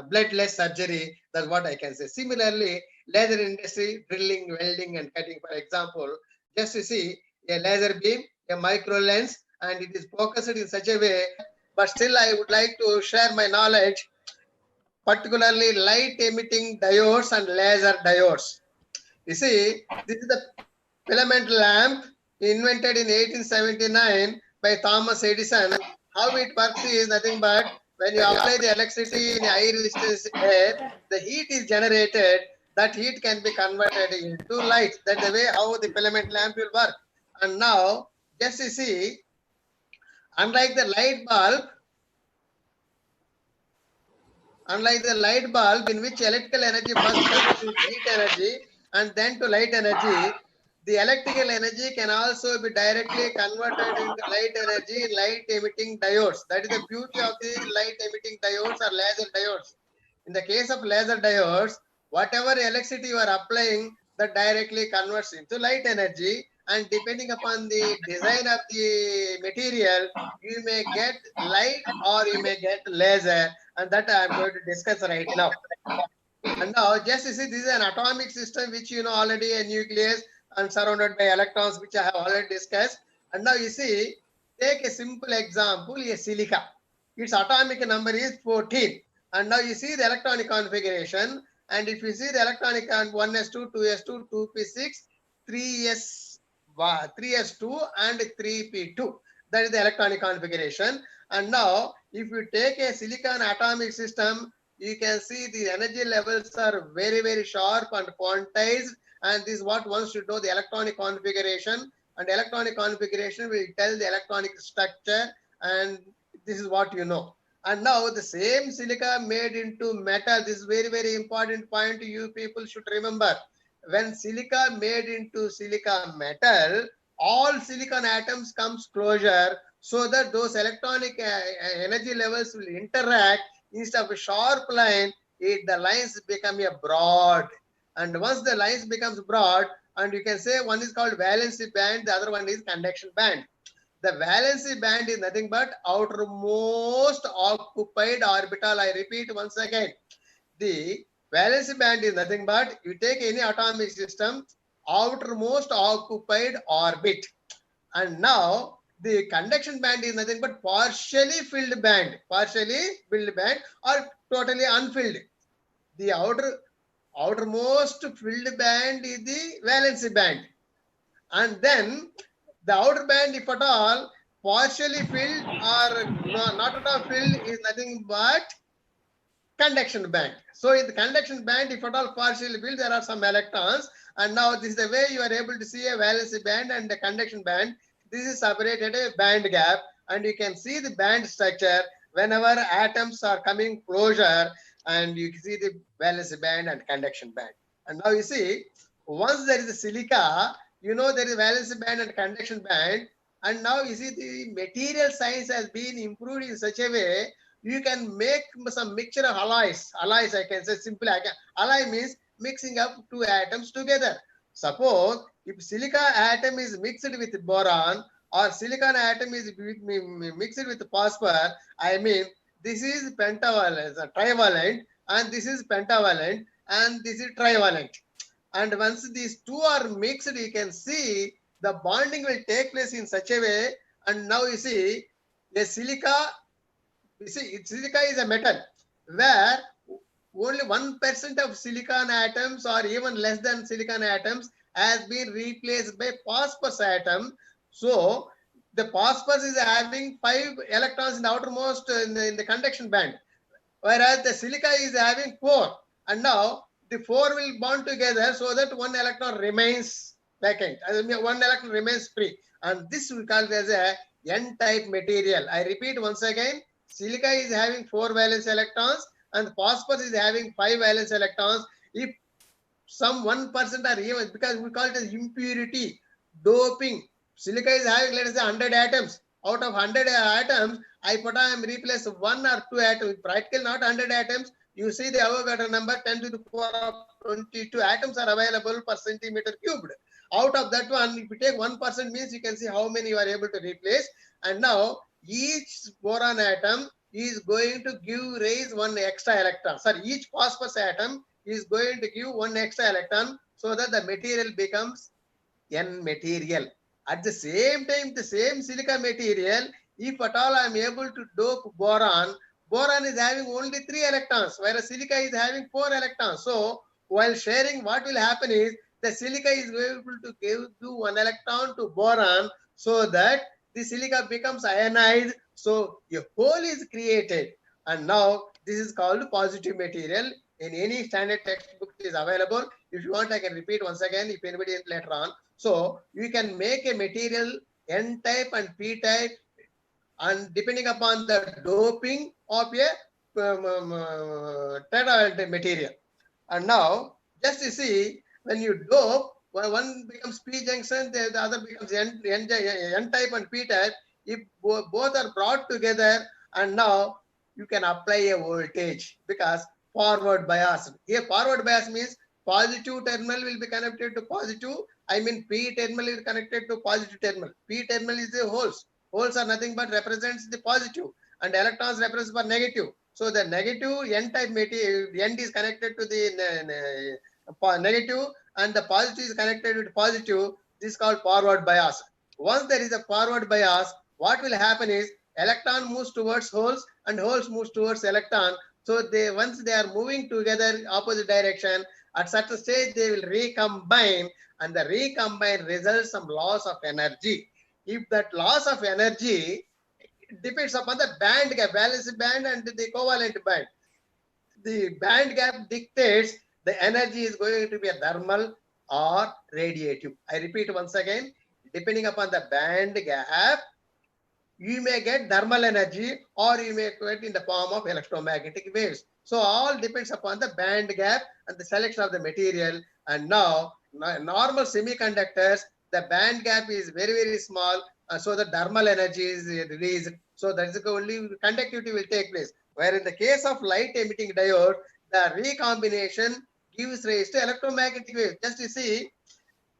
bloodless surgery, that's what I can say. Similarly, laser industry, drilling, welding, and cutting, for example, just to see a laser beam, a micro lens, and it is focused in such a way. But still, I would like to share my knowledge, particularly light emitting diodes and laser diodes. You see, this is the filament lamp invented in 1879 by Thomas Edison. How it works is nothing but when you apply the electricity in high resistance air, the heat is generated. That heat can be converted into light. That's the way how the filament lamp will work. And now, just to see, unlike the light bulb in which electrical energy first converts into heat energy and then to light energy, The electrical energy can also be directly converted into light energy in light emitting diodes. That is the beauty of the light emitting diodes or laser diodes. In the case of laser diodes, whatever electricity you are applying, that directly converts into light energy, and depending upon the design of the material, you may get light or you may get laser, and that I am going to discuss right now. And now just you see, this is an atomic system which you know already, a nucleus and surrounded by electrons, which I have already discussed. And now you see, take a simple example, a silica. Its atomic number is 14. And now you see the electronic configuration. And if you see the electronic 1s2, 2s2, 2p6, 3s, 3s2 and 3p2. That is the electronic configuration. And now if you take a silicon atomic system, you can see the energy levels are very, very sharp and quantized. And this is what one should know, the electronic configuration. And electronic configuration will tell the electronic structure. And this is what you know. And now the same silica made into metal. This is very, very important point you people should remember. When silica made into silica metal, all silicon atoms comes closer so that those electronic energy levels will interact. Instead of a sharp line, the lines become a broad. And once the lines becomes broad, and you can say one is called valency band, the other one is conduction band. The valency band is nothing but outermost occupied orbital. I repeat once again. The valency band is nothing but, you take any atomic system, outermost occupied orbit. And now the conduction band is nothing but partially filled band or totally unfilled. The outermost filled band is the valency band. And then the outer band, if at all partially filled or not at all filled, is nothing but conduction band. So in the conduction band, if at all partially filled, there are some electrons. And now this is the way you are able to see a valency band and the conduction band. This is separated a band gap, and you can see the band structure whenever atoms are coming closer, and you can see the valency band and conduction band. And now you see, once there is a silica, you know there is valency band and conduction band. And now you see the material science has been improved in such a way, you can make some mixture of alloys. Alloys, I can say simply, alloy means mixing up two atoms together. Suppose if silica atom is mixed with boron, or silicon atom is mixed with phosphor, I mean, this is pentavalent, trivalent, and this is pentavalent, and this is trivalent. And once these two are mixed, you can see the bonding will take place in such a way. And now you see a silica, you see silica is a metal where only 1% of silicon atoms or even less than silicon atoms has been replaced by phosphorus atom. So the phosphorus is having 5 electrons in the outermost in the conduction band, whereas the silica is having 4. And now the 4 will bond together so that 1 electron remains vacant. I mean, 1 electron remains free. And this we call it as a N-type material. I repeat once again, silica is having 4 valence electrons and phosphorus is having 5 valence electrons. If some 1% are even, because we call it as impurity, doping. Silica is having, let us say, 100 atoms. Out of 100 atoms, I replace 1 or 2 atoms. Practically not 100 atoms. You see the Avogadro number 10 to the power of 22 atoms are available per centimeter cubed. Out of that one, if you take 1%, means you can see how many you are able to replace. And now each boron atom is going to raise 1 extra electron. Sorry, each phosphorus atom is going to give 1 extra electron so that the material becomes N material. At the same time, the same silica material, if at all I am able to dope boron, boron is having only 3 electrons, whereas silica is having 4 electrons. So while sharing, what will happen is the silica is able to give 1 electron to boron so that the silica becomes ionized. So a hole is created. And now this is called positive material. In any standard textbook is available. If you want, I can repeat once again if anybody later on. So you can make a material N-type and P-type, and depending upon the doping of a tetravalent material. And now just you see, when you dope one becomes P junction, the other becomes N type and P type. If both are brought together, and now you can apply a voltage because forward bias. Here forward bias means positive terminal will be connected to positive. I mean P terminal is connected to positive terminal. P terminal is the holes. Holes are nothing but represents the positive, and electrons represents for negative. So the negative N type material, N is connected to the negative, and the positive is connected with positive. This is called forward bias. Once there is a forward bias, what will happen is electron moves towards holes and holes moves towards electron. So they, once they are moving together opposite direction, at certain stage they will recombine, and the recombine results some loss of energy. If that loss of energy depends upon the band gap, valence band and the covalent band. The band gap dictates the energy is going to be a thermal or radiative. I repeat once again, depending upon the band gap, you may get thermal energy or you may get in the form of electromagnetic waves. So all depends upon the band gap and the selection of the material. And now normal semiconductors, the band gap is very, very small. So the thermal energy is released. So that is only conductivity will take place. Where in the case of light emitting diode, the recombination gives rise to electromagnetic waves. Just you see,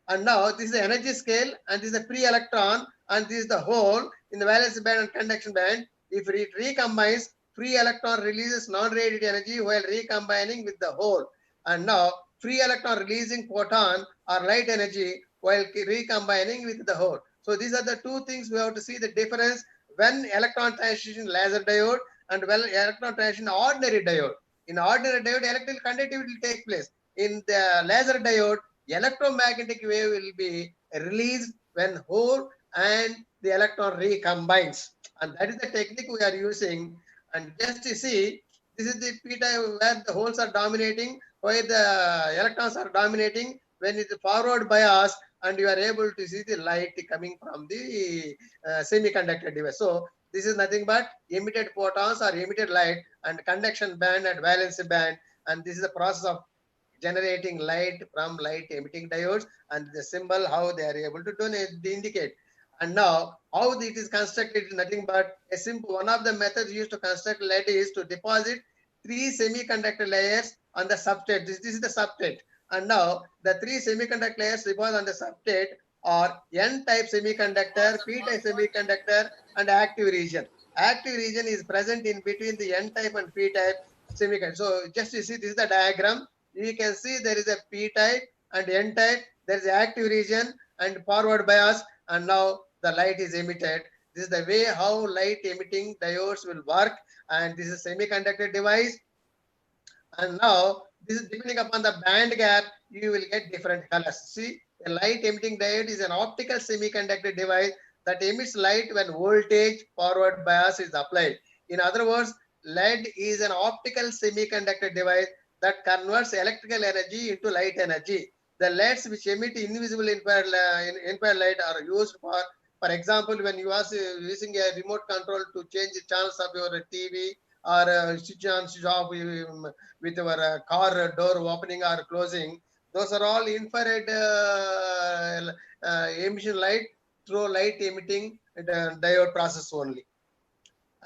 and now this is the energy scale, and this is the free electron, and this is the hole in the valence band and conduction band. If it recombines, free electron releases non-radiative energy while recombining with the hole. And now free electron releasing photon or light energy while recombining with the hole. So these are the two things we have to see the difference when electron transition laser diode and when electron transition ordinary diode. In ordinary diode, electrical conductivity will take place. In the laser diode, electromagnetic wave will be released when hole and the electron recombines, and that is the technique we are using. And just to see, this is the p type where the holes are dominating, where the electrons are dominating. When it's forward bias, and you are able to see the light coming from the semiconductor device. So this is nothing but emitted photons or emitted light and conduction band and valence band, and this is the process of generating light from light emitting diodes, and the symbol how they are able to donate, indicate. And now how it is constructed is nothing but a simple one of the methods used to construct lead is to deposit 3 semiconductor layers on the substrate. This is the substrate, and now the 3 semiconductor layers deposit on the substrate are N type semiconductor, P type semiconductor, and active region. Active region is present in between the N type and P type semiconductor. So just you see, this is the diagram. You can see there is a P type and N type. There is active region and forward bias, and now the light is emitted. This is the way how light emitting diodes will work, and this is a semiconductor device. And now this is depending upon the band gap, you will get different colors. See, a light emitting diode is an optical semiconductor device that emits light when voltage forward bias is applied. In other words, LED is an optical semiconductor device that converts electrical energy into light energy. The LEDs which emit invisible infrared light are used for example, when you are using a remote control to change the channels of your TV or switch on, switch off with your car door opening or closing. Those are all infrared emission light through light emitting diode process only.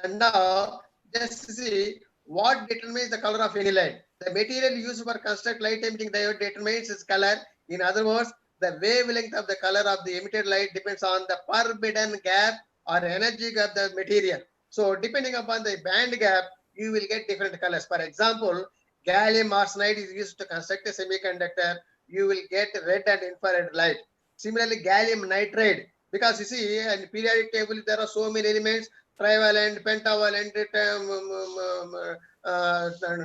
And now just see what determines the color of any light. The material used for construct light emitting diode determines its color. In other words, the wavelength of the color of the emitted light depends on the forbidden gap or energy of the material. So depending upon the band gap, you will get different colors. For example, gallium arsenide is used to construct a semiconductor. You will get red and infrared light. Similarly, gallium nitride, because you see in periodic table there are so many elements, trivalent, pentavalent,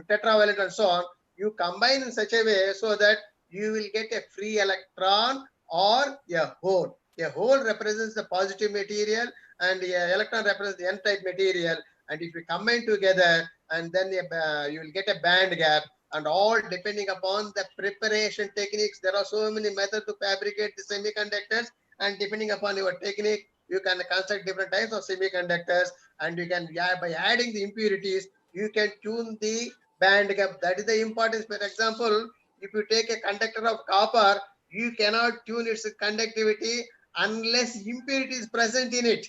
tetravalent, and so on. You combine in such a way so that you will get a free electron or a hole. A hole represents the positive material and the electron represents the N-type material. And if you combine together, and then you will get a band gap, and all depending upon the preparation techniques. There are so many methods to fabricate the semiconductors, and depending upon your technique, you can construct different types of semiconductors, and you can, by adding the impurities, you can tune the band gap. That is the importance. For example, if you take a conductor of copper, you cannot tune its conductivity unless impurity is present in it,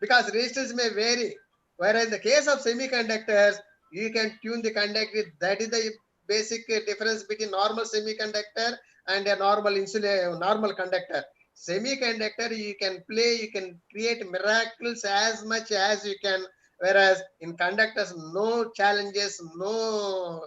because resistance may vary. Whereas in the case of semiconductors, you can tune the conductivity. That is the basic difference between normal semiconductor and a normal conductor. Semiconductor, you can play, you can create miracles as much as you can. Whereas in conductors, no challenges, no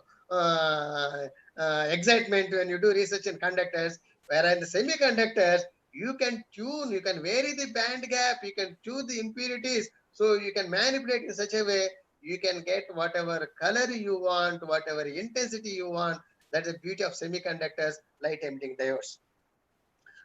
excitement when you do research in conductors. Whereas in the semiconductors, you can tune, you can vary the band gap, you can tune the impurities. So you can manipulate in such a way, you can get whatever color you want, whatever intensity you want. That's the beauty of semiconductors, light emitting diodes.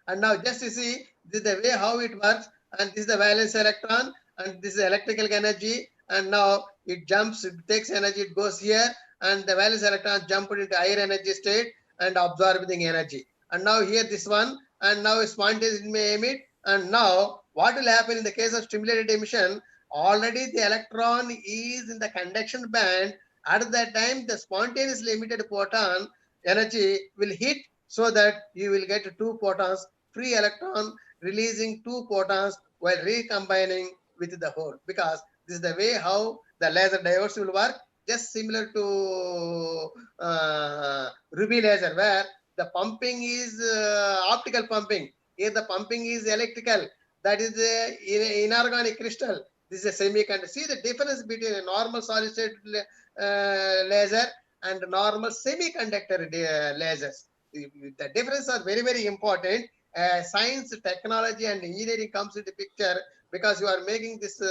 And now just to see, this is the way how it works. And this is the valence electron, and this is electrical energy. And now it jumps, it takes energy, it goes here, and the valence electron jump into higher energy state and absorb the energy. And now here this one, and now spontaneously may emit. And now what will happen in the case of stimulated emission? Already the electron is in the conduction band. At that time, the spontaneously emitted photon energy will hit, so that you will get two photons, free electron releasing two photons while recombining with the whole. Because this is the way how the laser diodes will work, just similar to ruby laser, where the pumping is optical pumping. Here the pumping is electrical. That is the inorganic crystal. This is a semiconductor. See the difference between a normal solid state laser and normal semiconductor lasers. The difference are very, very important. Science, technology, and engineering comes into picture, because you are making this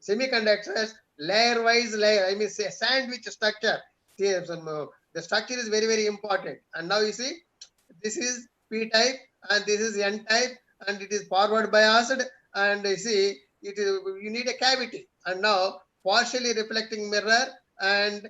semiconductors layer-wise layer. I mean, say sandwich structure. The structure is very, very important. And now you see, this is P type and this is N type, and it is forward biased. And you see, it is, you need a cavity. And now partially reflecting mirror and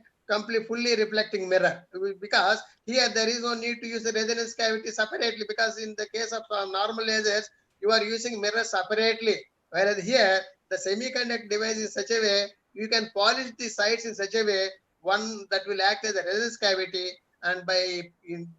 fully reflecting mirror, because here there is no need to use the resonance cavity separately, because in the case of normal lasers, you are using mirror separately. Whereas here, the semiconductor device is such a way, you can polish the sides in such a way, one that will act as a resonance cavity, and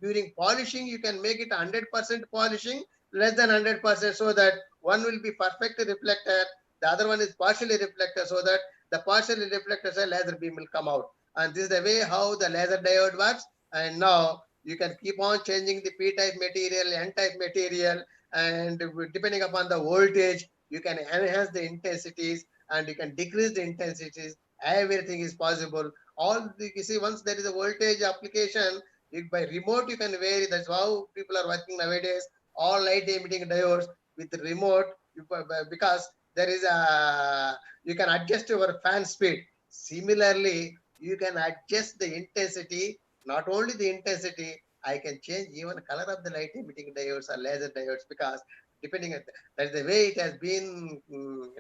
during polishing, you can make it 100% polishing, less than 100%, so that one will be perfect reflector, the other one is partially reflector, so that the partially reflector laser beam will come out. And this is the way how the laser diode works. And now you can keep on changing the P-type material, N-type material, and depending upon the voltage, you can enhance the intensities and you can decrease the intensities. Everything is possible. You see, once there is a voltage application, by remote you can vary. That's how people are working nowadays. All light emitting diodes with remote, because there is you can adjust your fan speed. Similarly, you can adjust the intensity. Not only the intensity, I can change even color of the light emitting diodes or laser diodes, because depending on that's the way it has been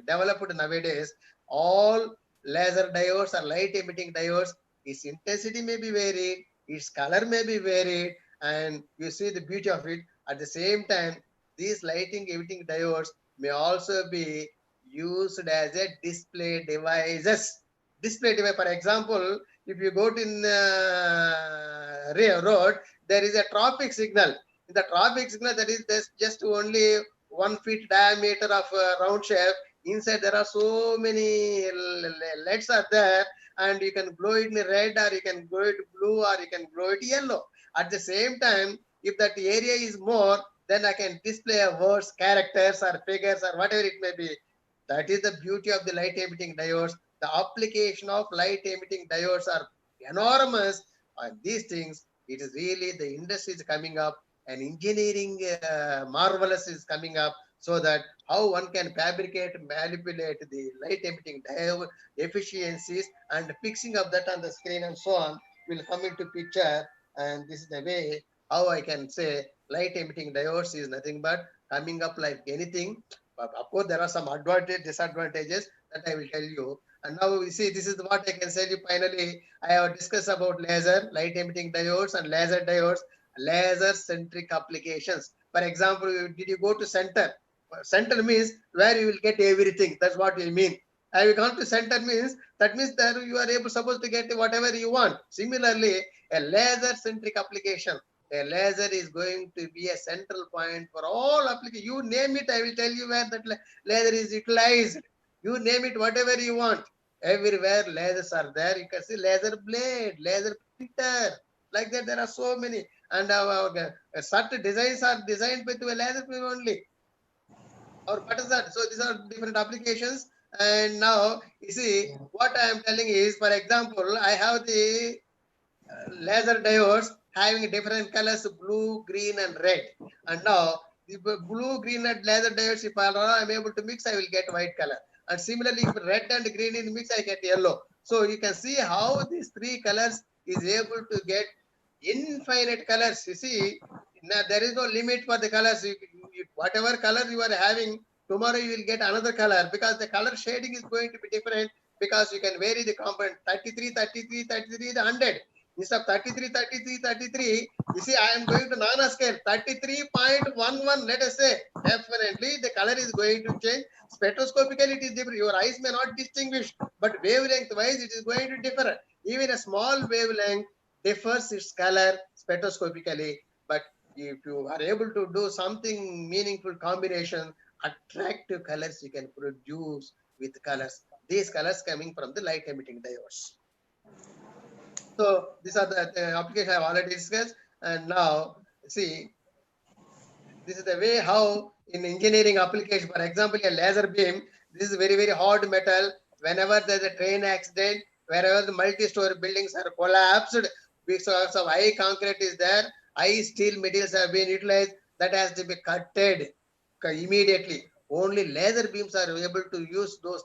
developed nowadays. All laser diodes or light emitting diodes, its intensity may be varied, its color may be varied, and you see the beauty of it. At the same time, these lighting emitting diodes may also be used as a display devices. Display device, for example, if you go to road, there is a traffic signal. In the traffic signal, that is just only 1 feet diameter of round shape. Inside there are so many LEDs are there, and you can glow it in red, or you can glow it blue, or you can glow it yellow. At the same time, if that area is more, then I can display words, characters, or figures, or whatever it may be. That is the beauty of the light emitting diodes. The application of light emitting diodes are enormous. And these things, it is really the industry is coming up, and engineering marvelous is coming up, so that how one can fabricate, manipulate the light emitting diode efficiencies, and fixing of that on the screen and so on will come into picture. And this is the way how I can say light emitting diodes is nothing but coming up like anything. But of course, there are some disadvantages that I will tell you. And now we see, this is what I can tell you finally. I have discussed about laser, light emitting diodes, and laser diodes, laser centric applications. For example, did you go to center? Center means where you will get everything. That's what we mean. Have you gone to center means, that means that you are supposed to get whatever you want. Similarly, a laser centric application, A laser is going to be a central point for all applications. You name it, I will tell you where that laser is utilized. You name it, whatever you want. Everywhere lasers are there. You can see laser blade, laser printer. Like that, there are so many. And our certain designs are designed with a laser beam only. Or what is that? So these are different applications. And now you see what I am telling is, for example, I have the laser diodes having different colors, blue, green, and red. And now the blue, green, and laser diodes, if I am able to mix, I will get white color. And similarly, if red and green is mixed, I get yellow. So you can see how these three colors is able to get infinite colors. You see, now there is no limit for the colors. Whatever color you are having, tomorrow you will get another color, because the color shading is going to be different, because you can vary the component 33, 33, 33, the 100. Instead of 33, 33, 33, you see, I am going to nanoscale 33.11, let us say. Definitely the color is going to change. Spectroscopically it is different. Your eyes may not distinguish, but wavelength wise it is going to differ. Even a small wavelength differs its color spectroscopically. But if you are able to do something meaningful combination, attractive colors you can produce with colors. These colors coming from the light emitting diodes. So these are the application I have already discussed. And now see, this is the way how in engineering application, for example, a laser beam, this is very, very hard metal. Whenever there's a train accident, wherever the multi-story buildings are collapsed because of high concrete is there, high steel materials have been utilized, that has to be cutted immediately. Only laser beams are able to use those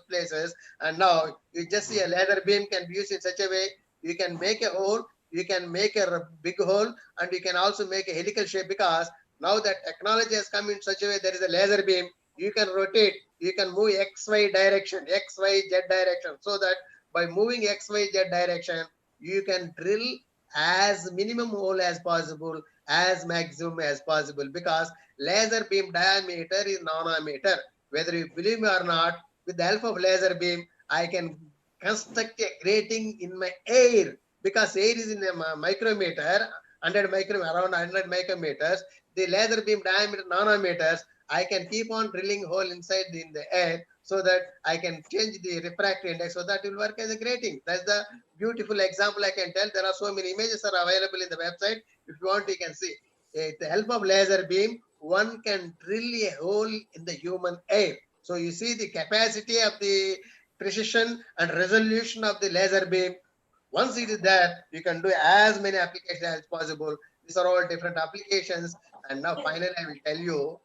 places. And now you just see a laser beam can be used in such a way, you can make a hole, you can make a big hole, and you can also make a helical shape, because now that technology has come in such a way, there is a laser beam, you can rotate, you can move XY direction, XY, Z direction, so that by moving XY, Z direction, you can drill as minimum hole as possible, as maximum as possible, because laser beam diameter is nanometer. Whether you believe me or not, with the help of laser beam, I can construct a grating in my air, because air is in a micrometer, 100 micrometer, around 100 micrometers. The laser beam diameter nanometers, I can keep on drilling hole inside in the air, so that I can change the refractive index, so that it will work as a grating. That's the beautiful example I can tell. There are so many images are available in the website. If you want, you can see. With the help of laser beam, one can drill a hole in the human air. So you see the capacity of the precision and resolution of the laser beam. Once it is there, you can do as many applications as possible. These are all different applications. And now finally, I will tell you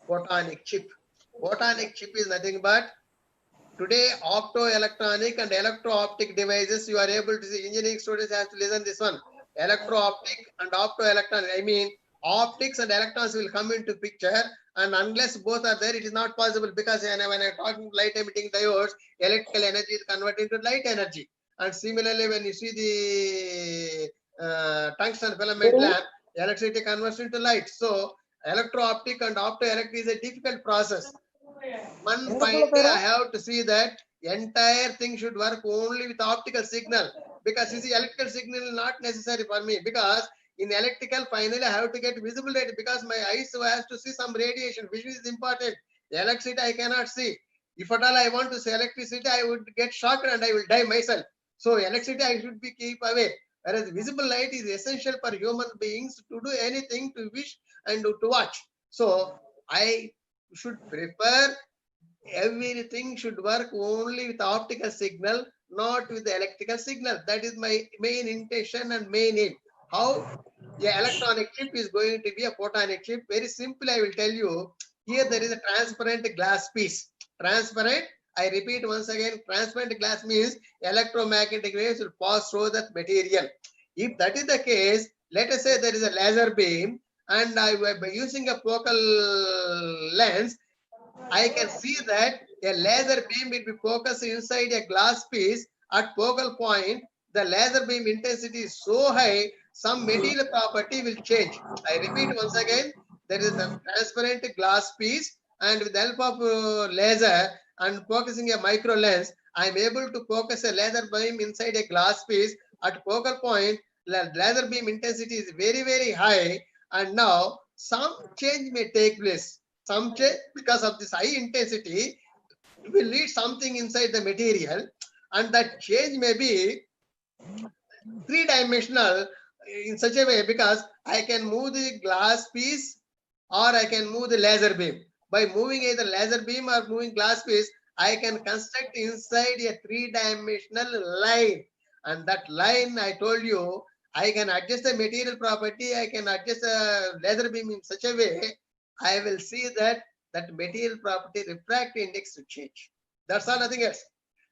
photonic chip. Photonic chip is nothing but today optoelectronic and electro-optic devices. You are able to see, engineering students have to listen this one. Electro-optic and optoelectronic. I mean, optics and electrons will come into picture, and unless both are there, it is not possible, because when I'm talking light emitting diodes, electrical energy is converted into light energy. And similarly, when you see the tungsten filament lamp, electricity converts into light. So electro-optic and optoelectric is a difficult process. One fine day I have to see that entire thing should work only with optical signal, because you see electrical signal is not necessary for me, because in electrical finally I have to get visible rate, because my eyes has to see some radiation. Vision is important. Electricity I cannot see. If at all I want to see electricity, I would get shocked and I will die myself. So electricity I should be keep away. Whereas visible light is essential for human beings to do anything, to wish and to watch. So I should prefer everything should work only with optical signal, not with the electrical signal. That is my main intention and main aim. How the electronic chip is going to be a photonic chip? Very simple, I will tell you. Here there is a transparent glass piece. Transparent, I repeat once again, transparent glass means electromagnetic waves will pass through that material. If that is the case, let us say there is a laser beam, and by using a focal lens, I can see that a laser beam will be focused inside a glass piece at focal point. The laser beam intensity is so high, some material property will change. I repeat once again, there is a transparent glass piece, and with the help of laser and focusing a micro lens, I am able to focus a laser beam inside a glass piece at focal point. laser beam intensity is very, very high, and now some change may take place. Some change because of this high intensity will lead something inside the material, and that change may be three-dimensional in such a way because I can move the glass piece or I can move the laser beam. By moving either laser beam or moving glass piece, I can construct inside a three-dimensional line. And that line, I told you, I can adjust the material property, I can adjust the laser beam in such a way, I will see that that material property refractive index will change. That's all, nothing else.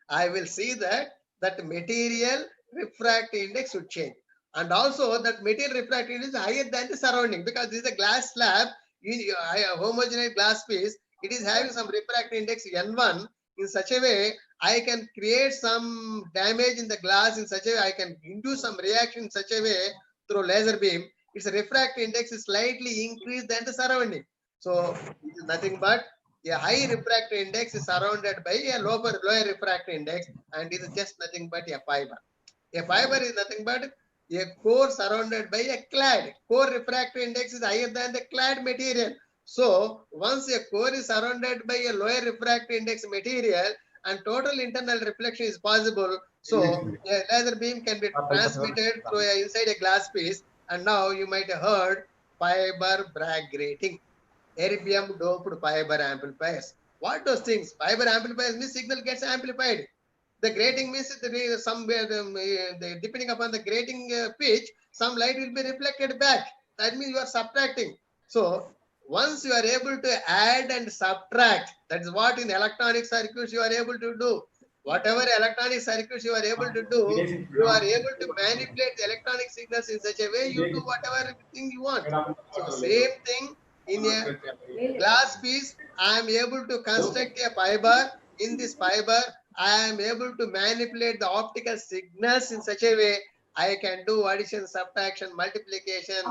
I will see that that material refractive index should change. And also that material refractive index is higher than the surrounding because this is a glass slab, a homogeneous glass piece, it is having some refractive index N1 in such a way I can create some damage in the glass in such a way I can induce some reaction in such a way through laser beam. Its refractive index is slightly increased than the surrounding. So it is nothing but a high refractive index is surrounded by a lower refractive index, and it is just nothing but a fiber. A fiber is nothing but a core surrounded by a clad. Core refractive index is higher than the clad material. So once a core is surrounded by a lower refractive index material and total internal reflection is possible, so a laser beam can be transmitted through inside a glass piece. And now you might have heard fiber Bragg grating, erbium doped fiber amplifiers. What those things? Fiber amplifiers means signal gets amplified. The grating means somewhere depending upon the grating pitch, some light will be reflected back. That means you are subtracting. So once you are able to add and subtract, that is what in electronic circuits you are able to do. Whatever electronic circuits you are able to do, you are able to manipulate the electronic signals in such a way you do whatever thing you want. So same thing in a glass piece, I am able to construct a fiber. In this fiber, I am able to manipulate the optical signals in such a way I can do addition, subtraction, multiplication,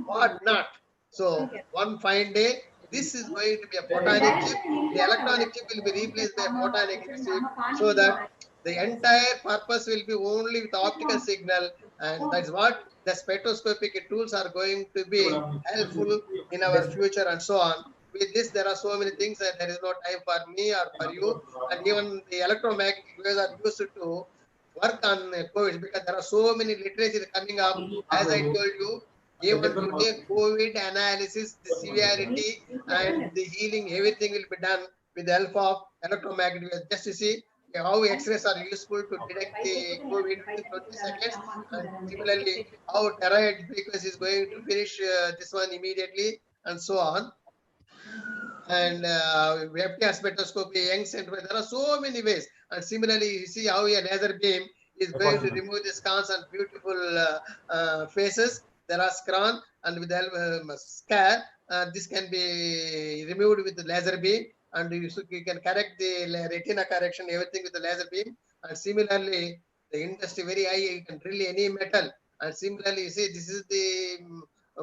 what not. So one fine day, this is going to be a photonic chip. The electronic chip will be replaced by a photonic chip so that the entire purpose will be only with optical signal, and that's what the spectroscopic tools are going to be helpful in our future and so on. With this, there are so many things that there is no time for me or for you. And even the electromagnetic waves are used to work on COVID because there are so many literature coming up. As I told you, even today, COVID analysis, the severity and the healing, everything will be done with the help of electromagnetic waves. Just to see how X-rays are useful to detect the COVID within 20 seconds. And similarly, how terahertz frequency is going to finish this one immediately and so on. And FTR spectroscopy, Young Center, there are so many ways. And similarly, you see how a laser beam is going to remove the scans and beautiful faces. There are scran and with the help of scare, this can be removed with the laser beam, and you can correct the retina correction, everything with the laser beam. And similarly, the industry very high, you can drill any metal. And similarly, you see, this is the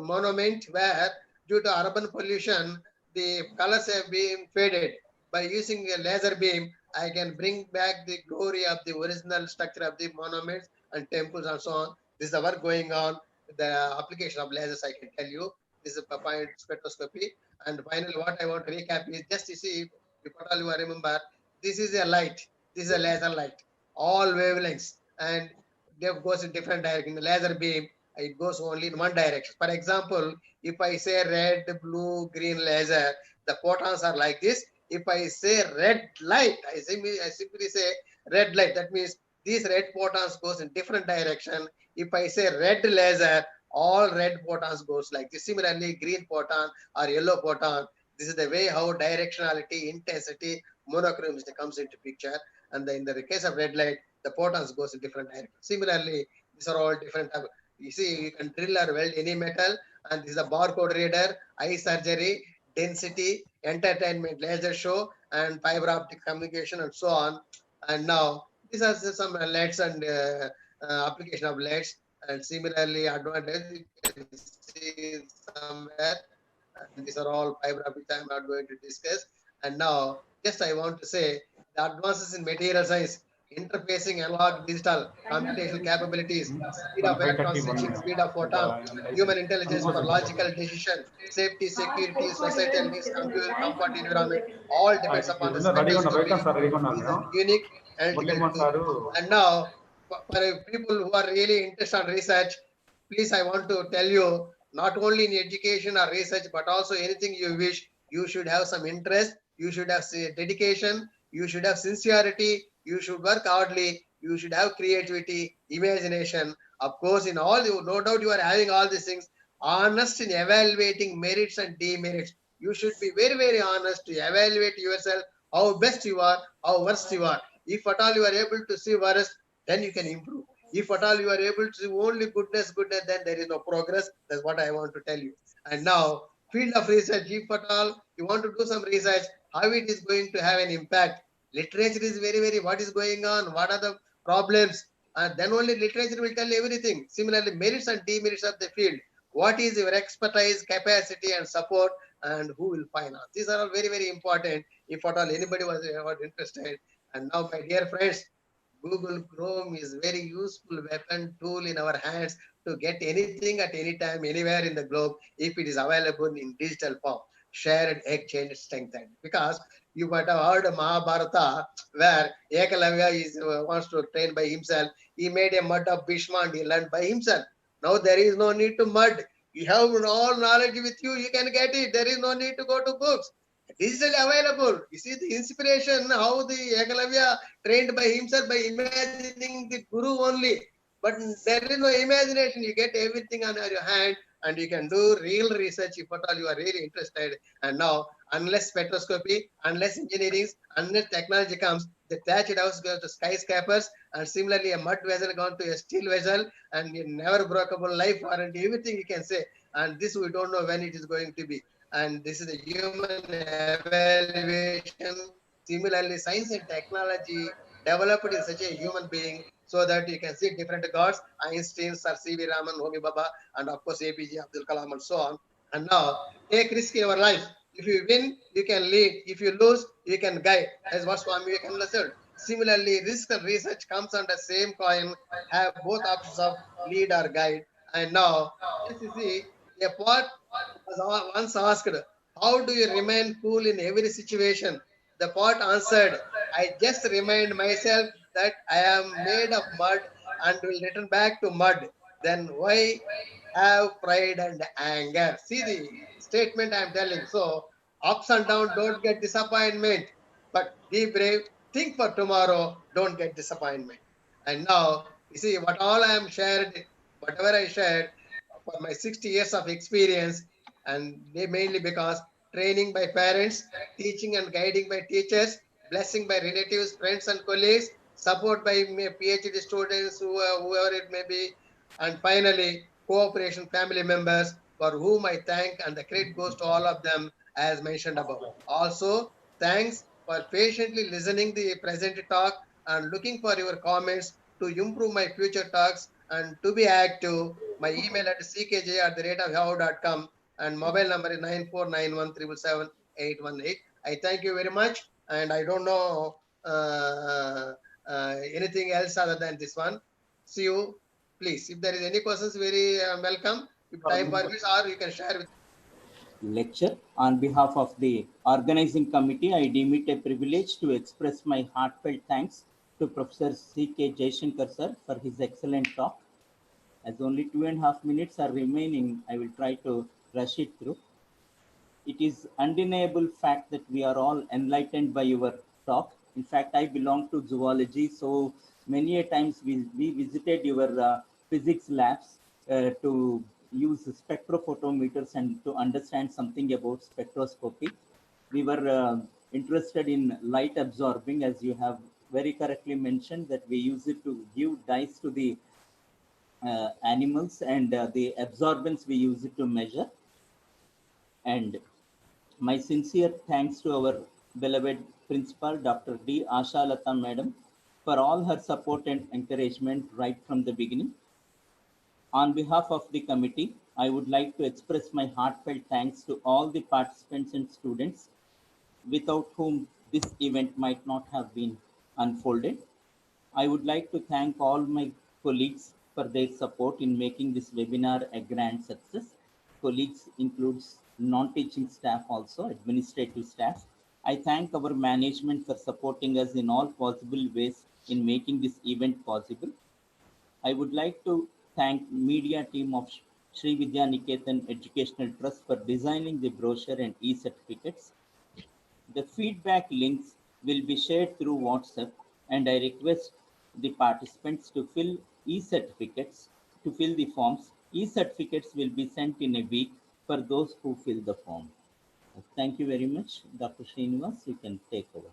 monument where due to urban pollution, the colors have been faded. By using a laser beam, I can bring back the glory of the original structure of the monuments and temples and so on. This is the work going on. The application of lasers, I can tell you. This is a point spectroscopy. And finally, what I want to recap is just to see if at all you remember, this is a light. This is a laser light. All wavelengths. And they goes in different direction. The laser beam, it goes only in one direction. For example, if I say red, blue, green laser, the photons are like this. If I say red light, I simply say red light. That means these red photons goes in different direction. If I say red laser, all red photons goes like this. Similarly, green photon or yellow photon. This is the way how directionality, intensity, monochromacy comes into picture. And in the case of red light, the photons goes in different direction. Similarly, these are all different. You see, you can drill or weld any metal, and this is a barcode reader, eye surgery, density, entertainment, laser show, and fiber optic communication, and so on. And now these are some LEDs and application of LEDs, and similarly advantage you can see somewhere. And these are all fiber optic. I'm not going to discuss. And now, just I want to say the advances in material science. interfacing analog digital computational capabilities, speed of electron 5:31. switching, speed of photon, human intelligence for logical decision, safety, security, societal needs, comfort environment, all depends upon the రెడీగా ఉన్నా బయట spectroscopy. Sir రెడీగా ఉన్నాను Is నేను a unique analytical Muralimohan tool. Sir And now, for people who are really interested in research, please, I want to tell you, not only in education or research, but also anything you wish, you should have some interest, you should have dedication, you should have sincerity, you should work hardly, you should have creativity, imagination. Of course, in all, you, no doubt you are having all these things. Honest in evaluating merits and demerits. You should be very, very honest to evaluate yourself, how best you are, how worst you are. If at all you are able to see worst, then you can improve. If at all you are able to see only goodness, then there is no progress. That's what I want to tell you. And now, field of research, if at all you want to do some research, how it is going to have an impact. Literature is very, very, what is going on, what are the problems, and then only literature will tell everything. Similarly, merits and demerits of the field. What is your expertise, capacity, and support, and who will finance? These are all very, very important if at all anybody was interested. And now, my dear friends, Google Chrome is very useful weapon tool in our hands to get anything at any time, anywhere in the globe, if it is available in digital form. Shared, exchange, strengthened. Because you might have heard of Mahabharata, where Ekalavya wants to train by himself. He made a mud of Bhishma and he learned by himself. Now there is no need to mud. You have all knowledge with you, you can get it. There is no need to go to books. Digitally available. You see the inspiration, how the Ekalavya trained by himself by imagining the guru only. But there is no imagination. You get everything on your hand and you can do real research if at all you are really interested. And now, unless spectroscopy, unless engineering, unless technology comes, the thatched house goes to skyscrapers, and similarly a mud vessel gone to a steel vessel, and a never breakable life warranty, everything you can say. And this we don't know when it is going to be. And this is a human evaluation. Similarly, science and technology developed in such a human being so that you can see different gods, Einstein, Sir C.V. Raman, Homi Baba, and of course APJ Abdul Kalam and so on. And now take risk in your life. If you win, you can lead. If you lose, you can guide. As what Swami Vivekananda said. Similarly, risk and research comes under same coin, have both options of lead or guide. And now, if you see, a pot was once asked, how do you remain cool in every situation? The pot answered, I just remind myself that I am made of mud and will return back to mud. Then why have pride and anger? See the statement I am telling. So, ups and downs, don't get disappointment, but be brave, think for tomorrow, don't get disappointment. And now, you see, what all I am shared, whatever I shared for my 60 years of experience, and they mainly because training by parents, teaching and guiding by teachers, blessing by relatives, friends and colleagues, support by PhD students, whoever it may be, and finally cooperation family members for whom I thank, and the credit goes to all of them as mentioned above. Also, thanks for patiently listening the present talk and looking for your comments to improve my future talks and to be active. My email at ckj@yahoo.com and mobile number is 9491777818. I thank you very much, and I don't know anything else other than this one. See you, please. If there is any questions, very welcome. If time permits, or you can share with. Lecture. On behalf of the organizing committee, I deem it a privilege to express my heartfelt thanks to Professor C.K. Jaishankar sir for his excellent talk. As only 2.5 minutes are remaining, I will try to rush it through. It is undeniable fact that we are all enlightened by your talk. In fact, I belong to zoology, so many a times we visited your physics labs to use spectrophotometers and to understand something about spectroscopy. We were interested in light absorbing, as you have very correctly mentioned, that we use it to give dyes to the animals, and the absorbance we use it to measure. And my sincere thanks to our beloved principal, Dr. D. Ashalata Madam, for all her support and encouragement right from the beginning. On behalf of the committee, I would like to express my heartfelt thanks to all the participants and students, without whom this event might not have been unfolded. I would like to thank all my colleagues for their support in making this webinar a grand success. Colleagues includes non-teaching staff also, administrative staff. I thank our management for supporting us in all possible ways in making this event possible. I would like to thank media team of Sri Vidya Niketan Educational Trust for designing the brochure and e-certificates. The feedback links will be shared through WhatsApp, and I request the participants to fill e-certificates, to fill the forms. E-certificates will be sent in a week for those who fill the form. Thank you very much. Dr. Srinivas, you can take over.